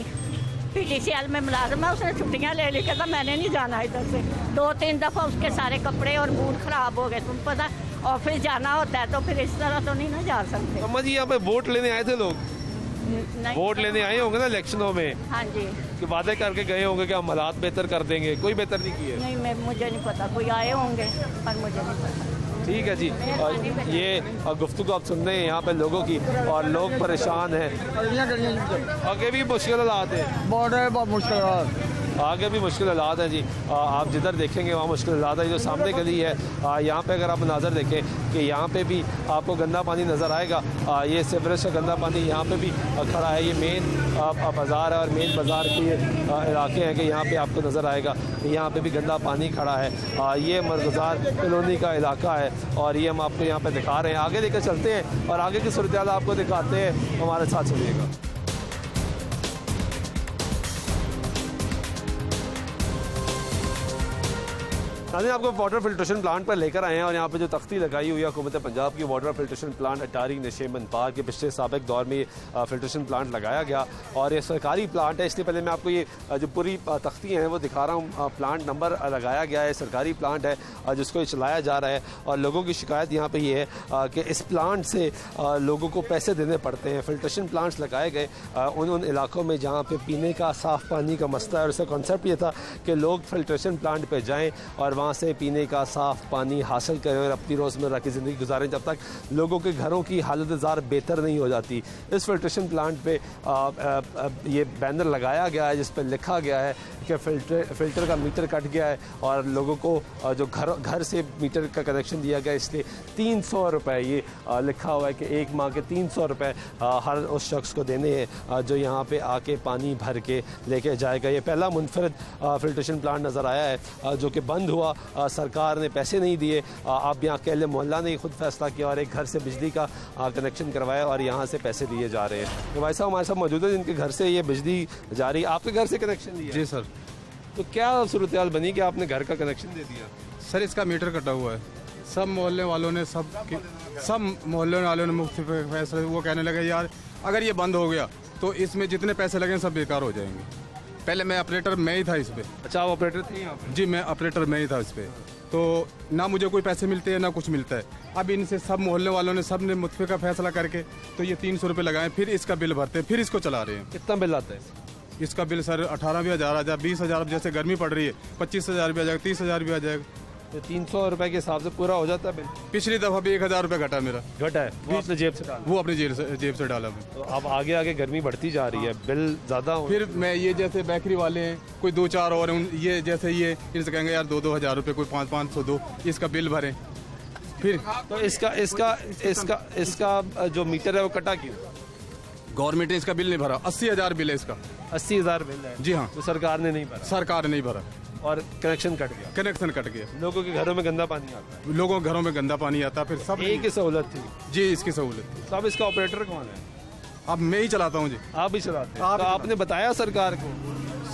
PTCL में मुलाजिम है, उसने छुट्टियाँ ले ली, कहता मैंने नहीं जाना इधर से। 2-3 दफा उसके सारे कपड़े और बूट खराब हो गए। तुम पता ऑफिस जाना होता है तो फिर इस तरह तो नहीं ना जा सकते। अम्मा जी, यहाँ पे वोट लेने आए थे लोग? वोट लेने आए होंगे ना इलेक्शनों में? हाँ जी। कि वादे करके गए होंगे कि हम हालात बेहतर कर देंगे, कोई बेहतर नहीं किए? नहीं, मुझे नहीं पता, कोई आए होंगे पर मुझे नहीं पता। ठीक है जी। और ये गुफ्तगू आप सुन रहे हैं यहाँ पे लोगों की, और लोग परेशान हैं। आगे भी मुश्किल हालात है, बहुत मुश्किल, आगे भी मुश्किल हालात हैं जी। आप जिधर देखेंगे वहाँ मुश्किल हालात है। जो सामने गली है यहाँ पे अगर आप नज़र देखें कि यहाँ पे भी आपको गंदा पानी नज़र आएगा। ये सीवरेज का गंदा पानी यहाँ पे भी खड़ा है। ये मेन बाज़ार है और मेन बाज़ार के इलाके हैं कि यहाँ पे आपको नज़र आएगा, यहाँ पे भी गंदा पानी खड़ा है। ये मरगज़ार कॉलोनी का इलाका है और ये हम आपको यहाँ पे दिखा रहे हैं। आगे लेकर चलते हैं और आगे की सूरत हाल आपको दिखाते हैं, हमारे साथ चलिएगा। आपको वाटर फिल्ट्रेशन प्लांट पर लेकर आए हैं और यहाँ पे जो तख्ती लगाई हुई है हुकूमत पंजाब की, वाटर फिल्ट्रेशन प्लांट अटारी नशेमन पार्क के पिछले साबिक दौर में ये फिल्ट्रेशन प्लांट लगाया गया और ये सरकारी प्लांट है। इसलिए पहले मैं आपको ये जो पूरी तख्ती हैं वो दिखा रहा हूँ। प्लांट नंबर लगाया गया है, सरकारी प्लांट है जिसको ये चलाया जा रहा है। और लोगों की शिकायत यहाँ पर ये है कि इस प्लांट से लोगों को पैसे देने पड़ते हैं। फिल्ट्रेशन प्लांट्स लगाए गए उन इलाकों में जहाँ पर पीने का साफ़ पानी का मसला है और उसका कॉन्सेप्ट ये था कि लोग फिल्ट्रेशन प्लांट पर जाएँ और वहाँ से पीने का साफ़ पानी हासिल करें और अपनी रोज़मर्रा की ज़िंदगी गुजारें जब तक लोगों के घरों की हालत ज़ार बेहतर नहीं हो जाती। इस फिल्ट्रेशन प्लांट पे ये बैनर लगाया गया है जिस पर लिखा गया है कि फ़िल्टर का मीटर कट गया है और लोगों को जो घर से मीटर का कनेक्शन दिया गया इसलिए 300 रुपये ये लिखा हुआ है कि एक माह के 300 रुपये हर उस शख्स को देने हैं जो यहाँ पे आके पानी भर के लेके जाएगा। ये पहला मुनफरद फिल्ट्रेशन प्लांट नज़र आया है जो कि बंद हुआ। सरकार ने पैसे नहीं दिए। अब यहाँ अकेले मोहल्ला ने खुद फैसला किया और एक घर से बिजली का कनेक्शन करवाया और यहाँ से पैसे दिए जा रहे हैं। तो भाई साहब हमारे साथ मौजूद है जिनके घर से ये बिजली जा रही है। आपके घर से कनेक्शन दिया? जी सर। तो क्या सूरत हाल बनी कि आपने घर का कनेक्शन दे दिया? सर इसका मीटर कटा हुआ है। सब मोहल्ले वालों ने सब मोहल्ले वालों ने मुख्तलिफ फैसले, वो कहने लगे यार अगर ये बंद हो गया तो इसमें जितने पैसे लगे सब बेकार हो जाएंगे। पहले मैं ऑपरेटर में ही था इस पे। अच्छा, आप ऑपरेटर थे यहाँ पे? जी, मैं ऑपरेटर में ही था इस पे। तो ना मुझे कोई पैसे मिलते हैं ना कुछ मिलता है। अब इनसे सब मोहल्ले वालों ने सब ने मुतफ़िक़ा फैसला करके तो ये 300 रुपये लगाए, फिर इसका बिल भरते हैं, फिर इसको चला रहे हैं। कितना बिल आता है? इसका बिल सर 18,000 आ जाए, 20,000 जैसे गर्मी पड़ रही है 25,000 भी आ जाएगा, 30,000 भी आ जाएगा। तो 300 रुपए के हिसाब से पूरा हो जाता है बिल? पिछली दफा भी 1,000 रुपए घटा मेरा। घटा है? वो अपने जेब से डाला? वो अपनी जेब से डाला मैं। तो अब आगे आगे गर्मी बढ़ती जा रही है, बिल ज्यादा हो। फिर मैं ये जैसे बेकरी वाले हैं, कोई 2-4 और हैं, ये जैसे ये इनसे कहेंगे यार 2-2 हज़ार रुपये, कोई 500 दो, इसका बिल भरें। फिर तो इसका जो मीटर है वो कटा क्यों? गवर्नमेंट ने इसका बिल नहीं भरा। 80,000 बिल है इसका। 80,000 बिल है? जी हाँ। तो सरकार ने नहीं भरा? सरकार ने नहीं भरा और कनेक्शन कट गया? कनेक्शन कट गया। लोगों के घरों में गंदा पानी आता है? लोगों के घरों में गंदा पानी आता। फिर सब एक ही सहूलत थी? जी, इसकी सहूलत थी। तो अब इसका ऑपरेटर कौन है? अब मैं ही चलाता हूँ जी। आप ही चलाते हैं? तो आपने बताया सरकार को?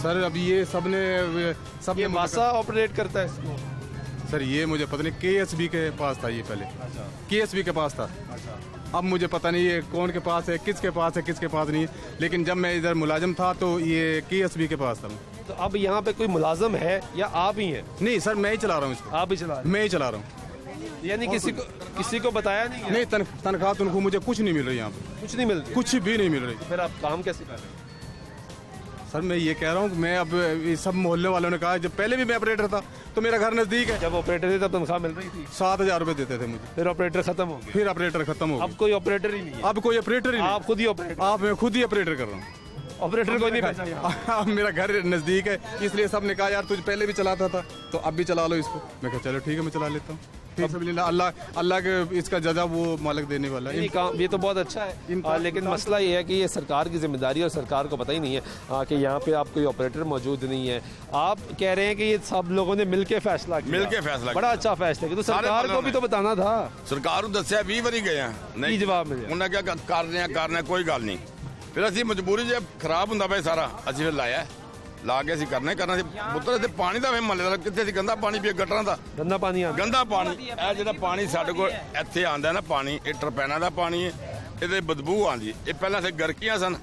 सर अब ये सबने मासा ऑपरेट करता है इसको? सर ये मुझे पता नहीं, KSB के पास था ये पहले। KSB के पास था। अब मुझे पता नहीं ये कौन के पास है, किसके पास है, किसके पास नहीं है। लेकिन जब मैं इधर मुलाजिम था तो ये KSB के पास था। तो अब यहाँ पे कोई मुलाजिम है या आप ही हैं? नहीं सर, मैं ही चला रहा हूँ इसको। आप ही चला रहे हैं? मैं ही चला रहा हूँ। यानी किसी को बताया नहीं है? नहीं, तनख्वाह तुमको मुझे कुछ नहीं मिल रही यहाँ पे। कुछ नहीं मिल रही? कुछ भी नहीं मिल रही। फिर आप काम कैसे कर रहे हैं? सर मैं ये कह रहा हूँ, मैं अब सब मोहल्ले वालों ने कहा, जब पहले भी मैं ऑपरेटर था तो मेरा घर नजदीक है। जब ऑपरेटर थे तब तनख्वाह मिल रही थी? 7,000 रुपए देते थे मुझे। फिर ऑपरेटर खत्म हो गया? फिर ऑपरेटर खत्म हो गया। अब कोई ऑपरेटर ही नहीं है? अब कोई ऑपरेटर ही नहीं। आप खुद ही ऑपरेटर? आप मैं खुद ही ऑपरेटर कर रहा हूँ। ऑपरेटर कोई नहीं बचा? मेरा घर नजदीक है, इसलिए सब ने कहा यार तुझे पहले भी चलाता था तो अब भी चला लो इसको। मैं कहा चलो ठीक है, मैं चला लेता हूँ। अल्लाह के इसका जजा वो मालिक देने वाला है। ये तो बहुत अच्छा है, लेकिन मसला ये है कि ये सरकार की जिम्मेदारी और सरकार को पता ही नहीं है कि यहाँ पे आप कोई ऑपरेटर मौजूद नहीं है। आप कह रहे हैं कि ये सब लोगों ने मिलके फैसला किया? मिलके फैसला बड़ा अच्छा फैसला किया। तो सरकार को भी तो बताना था। सरकार को दसिया 20 बारी गए हैं, नहीं जवाब मिले। उन्हें क्या कर रहे हैं कोई गल नहीं। फिर असी मजबूरी जब खराब होंदा पिया सारा, ਅਸੀਂ ਫਿਰ ਲਾਇਆ ਲਾ ਕੇ ਅਸੀਂ ਕਰਨਾ ਸੀ ਪੁੱਤਰ। ਇੱਥੇ ਪਾਣੀ ਦਾ ਵੇ ਮਹੱਲੇ ਦਾ ਕਿੱਥੇ ਸੀ ਗੰਦਾ ਪਾਣੀ ਪੀਏ, ਗਟਰਾਂ ਦਾ ਗੰਦਾ ਪਾਣੀ ਆ। ਗੰਦਾ ਪਾਣੀ ਇਹ ਜਿਹੜਾ ਪਾਣੀ ਸਾਡੇ ਕੋਲ ਇੱਥੇ ਆਂਦਾ ਨਾ ਪਾਣੀ, ਇਹ ਟਰਪੈਨਾ ਦਾ ਪਾਣੀ ਹੈ, ਇਹਦੇ ਬਦਬੂ ਆਂਦੀ। ਇਹ ਪਹਿਲਾਂ ਸੇ ਗਰਕੀਆਂ ਸਨ,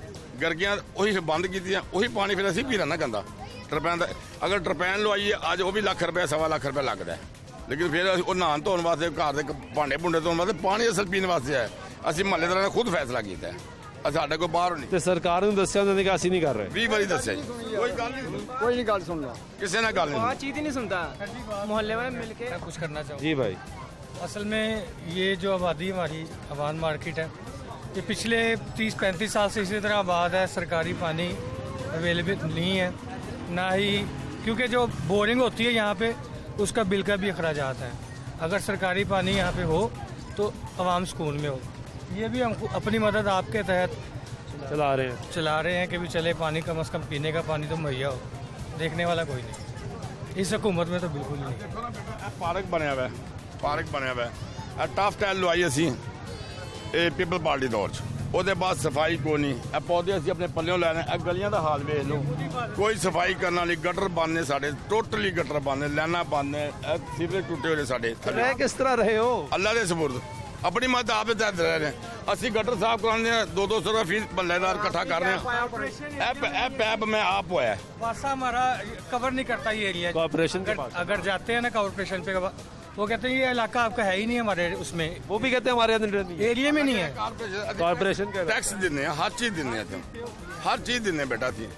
ਗਰਕੀਆਂ ਉਹੀ ਫਿਰ ਬੰਦ ਕੀਤੀਆਂ, ਉਹੀ ਪਾਣੀ ਫਿਰ ਅਸੀਂ ਪੀ ਲੈਣਾ ਗੰਦਾ ਟਰਪੈਨ ਦਾ। ਅਗਰ ਟਰਪੈਨ ਲਵਾਈਏ ਅੱਜ ਉਹ ਵੀ ਲੱਖ ਰੁਪਏ, 1.25 ਲੱਖ ਰੁਪਏ ਲੱਗਦਾ। ਲੇਕਿਨ ਫਿਰ ਉਹ ਨਹਾਉਣ ਧੋਣ ਵਾਸਤੇ, ਘਰ ਦੇ ਭਾਂਡੇ ਭੁੰਡੇ ਧੋਣ ਵਾਸਤੇ ਪਾਣੀ ਅਸਲ ਪੀਣ ਵਾਸਤੇ ਹੈ। ਅਸੀਂ ਮਹੱਲੇਦਾਰਾਂ ਨੇ ਖੁਦ ਫੈਸਲਾ ਕੀਤਾ ਹੈ। ਸਾਡੇ ਕੋਲ ਬਾਹਰ ਨਹੀਂ। ਤੇ ਸਰਕਾਰ ਨੂੰ ਦੱਸਿਆ ਉਹਨਾਂ ਨੇ ਕਿ ਅਸੀਂ ਨਹੀਂ ਕਰ ਰਹੇ? 20 ਵਾਰੀ ਦੱਸਿਆ ਜੀ, ਕੋਈ ਗੱਲ ਸੁਣਦਾ, ਕਿਸੇ ਨੇ ਗੱਲ नहीं चीज ही नहीं सुनता। मोहल्ले में मिलके कुछ करना चाहूँ जी भाई। असल में ये जो आबादी हमारी अवान मार्केट है, ये पिछले 30-35 साल से इसी तरह आबाद है। सरकारी पानी अवेलेबल नहीं है ना ही, क्योंकि जो बोरिंग होती है यहाँ पे उसका बिल का भी अखराजात है। अगर सरकारी पानी यहाँ पे हो तो आवाम सुकून में हो। ये भी हम अपनी मदद आपके तहत चला रहे हैं कि भी चले, पानी कम से कम पीने का पानी तो मुहैया हो। देखने वाला कोई नहीं इस हुकूमत में तो बिल्कुल नहीं। पार्क बनया हुआ है, पार्क बनया हुआ है। टफ टाइल लवाई असी पीपल पार्टी दौर च, ਉਹਦੇ ਬਾਅਦ ਸਫਾਈ ਕੋਈ ਨਹੀਂ। ਇਹ ਪੌਦੇ ਅਸੀਂ ਆਪਣੇ ਪੱਲਿਓਂ ਲੈਣੇ। ਇਹ ਗਲੀਆਂ ਦਾ ਹਾਲ ਵੇਖ ਲਓ, ਕੋਈ ਸਫਾਈ ਕਰਨ ਵਾਲੀ, ਗਟਰ ਬੰਦ ਨੇ ਸਾਡੇ, ਟੋਟਲੀ ਗਟਰ ਬੰਦ ਨੇ, ਲਾਈਨਾਂ ਬੰਦ ਨੇ, ਇਹ ਸੀਵਰੇਜ ਟੁੱਟੇ ਹੋਏ ਸਾਡੇ। ਰਹਿ ਕਿਸ ਤਰ੍ਹਾਂ ਰਹੇ ਹੋ? ਅੱਲਾ ਦੇ ਸਪੁਰਦ, ਆਪਣੀ ਮਦਦ ਆਪ ਦੇ ਤਹਿਤ ਰਹਿ ਰਹੇ। ਅਸੀਂ ਗਟਰ ਸਾਫ਼ ਕਰਾਉਂਦੇ ਹਾਂ, 200 ਰੁਪਏ ਫੀਸ ਮਹੱਲੇਦਾਰ ਇਕੱਠਾ ਕਰ ਰਹੇ हैं। ਇਹ पैप में आप हुआ है, पासा हमारा कवर नहीं करता ये एरिया। कॉर्पोरेशन अगर जाते हैं ना कॉर्पोरेशन पे, वो कहते हैं ये इलाका आपका है ही नहीं हमारे उसमें। वो भी कहते हैं हमारे एरिया में नहीं है। कॉर्पोरेशन टैक्स देने, हर चीज देने, हर चीज देने बेटा जी।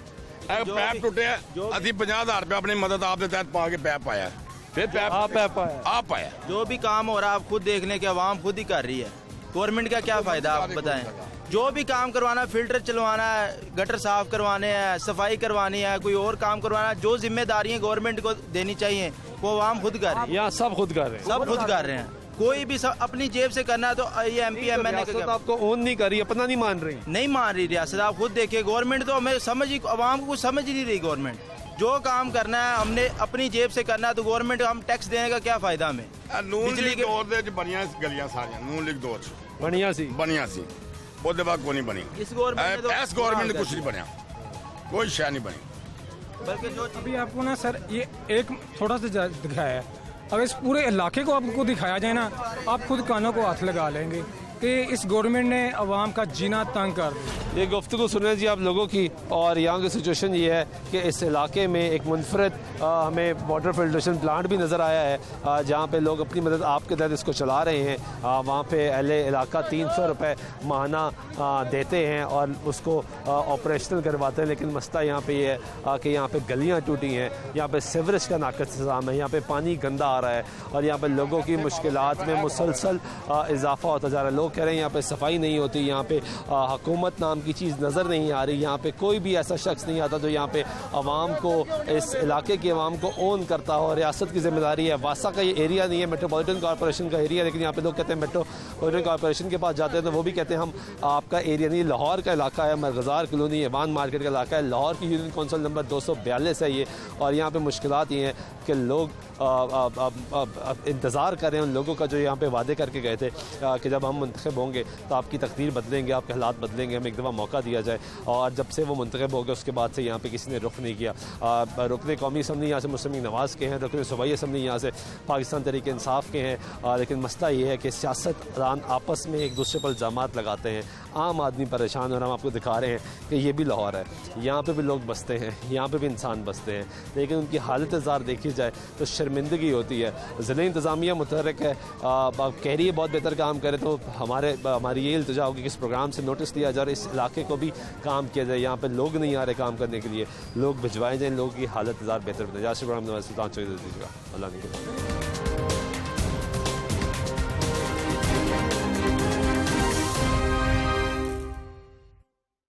पैप टुटे, अभी 50,000 रुपये अपनी मदद आप तहत पा के पैप पाया, फिर पैप आप आया। जो भी काम हो रहा है आप खुद देखने के, आवाम खुद ही कर रही है। गवर्नमेंट का क्या फायदा आप बताएं। जो भी काम करवाना, फिल्टर चलवाना है, गटर साफ करवाने हैं, सफाई करवानी है, कोई और काम करवाना, जो जिम्मेदारियां गवर्नमेंट को देनी चाहिए वो आवाम खुद कर रही है। यहाँ सब खुद कर रहे हैं, सब खुद कर रहे हैं। कोई भी सब अपनी जेब से करना है तो ये MP MNA आपको ओन नहीं कर रही, अपना नहीं मान रही, नहीं मान रही रियासत। आप खुद देखिए, गवर्नमेंट तो हमें समझ ही, आवाम को कुछ समझ ही नहीं रही। गवर्नमेंट जो काम करना है हमने अपनी जेब से करना है, तो गवर्नमेंट हम टैक्स देने का क्या फायदा हमें। नून लीग दौर दे बनिया गलियां सारियां, नून लीग दौर बनिया सी ਉਹਦੇ ਬਾਅਦ ਕੋਈ ਨਹੀਂ ਬਣੀ। इस गवर्नमेंट ने कुछ नहीं बनया, कोई शय नहीं बनी। बल्कि जो अभी आपको ना सर ये एक थोड़ा सा दिखाया है, अगर इस पूरे इलाके को आपको दिखाया जाए ना, आप खुद कानों को हाथ लगा लेंगे कि इस गवर्नमेंट ने अवाम का जीना तंग कर दिया। ये गुफ्तगू सुने जी आप लोगों की, और यहाँ की सिचुएशन ये है कि इस इलाके में एक मुनफरद हमें वाटर फिल्ट्रेशन प्लांट भी नज़र आया है, जहाँ पे लोग अपनी मदद आपके तहत इसको चला रहे हैं। वहाँ पे अहले इलाका 300 रुपये माहाना देते हैं और उसको ऑपरेशनल करवाते हैं। लेकिन मसला यहाँ पे ये है कि यहाँ पे गलियाँ टूटी हैं, यहाँ पे सीवरेज का नाक़िस इंतज़ाम है, यहाँ पे पानी गंदा आ रहा है और यहाँ पे लोगों की मुश्किलात में मुसलसल इजाफा होता जा रहा है। लोग कह रहे हैं यहाँ पे सफाई नहीं होती, यहाँ पे हुकूमत नाम की चीज़ नज़र नहीं आ रही, यहाँ पे कोई भी ऐसा शख्स नहीं आता जो यहाँ पे आवाम को, इस इलाके के आवाम को ओन करता हो। रियासत की जिम्मेदारी है। वासा का ये एरिया नहीं है, मेट्रोपॉलिटन कॉर्पोरेशन का एरिया, लेकिन यहाँ पे लोग कहते हैं मेट्रोपॉलिटन कॉर्पोरेशन के पास जाते हैं तो वो भी कहते हैं हम आपका एरिया नहीं, लाहौर का इलाका है, मरगज़ार कॉलोनी एवान मार्केट का इलाका है, लाहौर की यूनियन कौंसिल नंबर 242 है ये। और यहाँ पे मुश्किलात ये हैं कि लोग इंतज़ार कर रहे हैं उन लोगों का जो यहाँ पे वादे करके गए थे कि जब हम मुंतखब होंगे तो आपकी तकदीर बदलेंगे, आपके हालात बदलेंगे, हमें एक दफ़ा मौका दिया जाए। और जब से वो मुंतखब हो गए उसके बाद से यहाँ पे किसी ने रुख नहीं किया। रुकने कौमी असम्बली यहाँ से मुस्लिम लीग नवाज़ के हैं, रुकने सूबाई असम्बली यहाँ से पाकिस्तान तहरीक इंसाफ के हैं। लेकिन मसला ये है कि सियासतदान आपस में एक दूसरे पर इल्ज़ामात लगाते हैं, आम आदमी परेशान। और हम आपको दिखा रहे हैं कि ये भी लाहौर है, यहाँ पे भी लोग बसते हैं, यहाँ पे भी इंसान बसते हैं, लेकिन उनकी हालत ज़ार देखी जाए तो शर्मिंदगी होती है। ज़िला इंतज़ामिया मुतहर्रिक है, कह रही है बहुत बेहतर काम करे, तो हमारी ये इल्तिजा होगी कि इस प्रोग्राम से नोटिस लिया जाए और इस इलाके को भी काम किया जाए। यहाँ पे लोग नहीं आ रहे काम करने के लिए, लोग भिजवाए जाएँ, लोगों की हालत ज़ार बेहतर बने। सुल्तान दीजिएगा, अल्लाह ने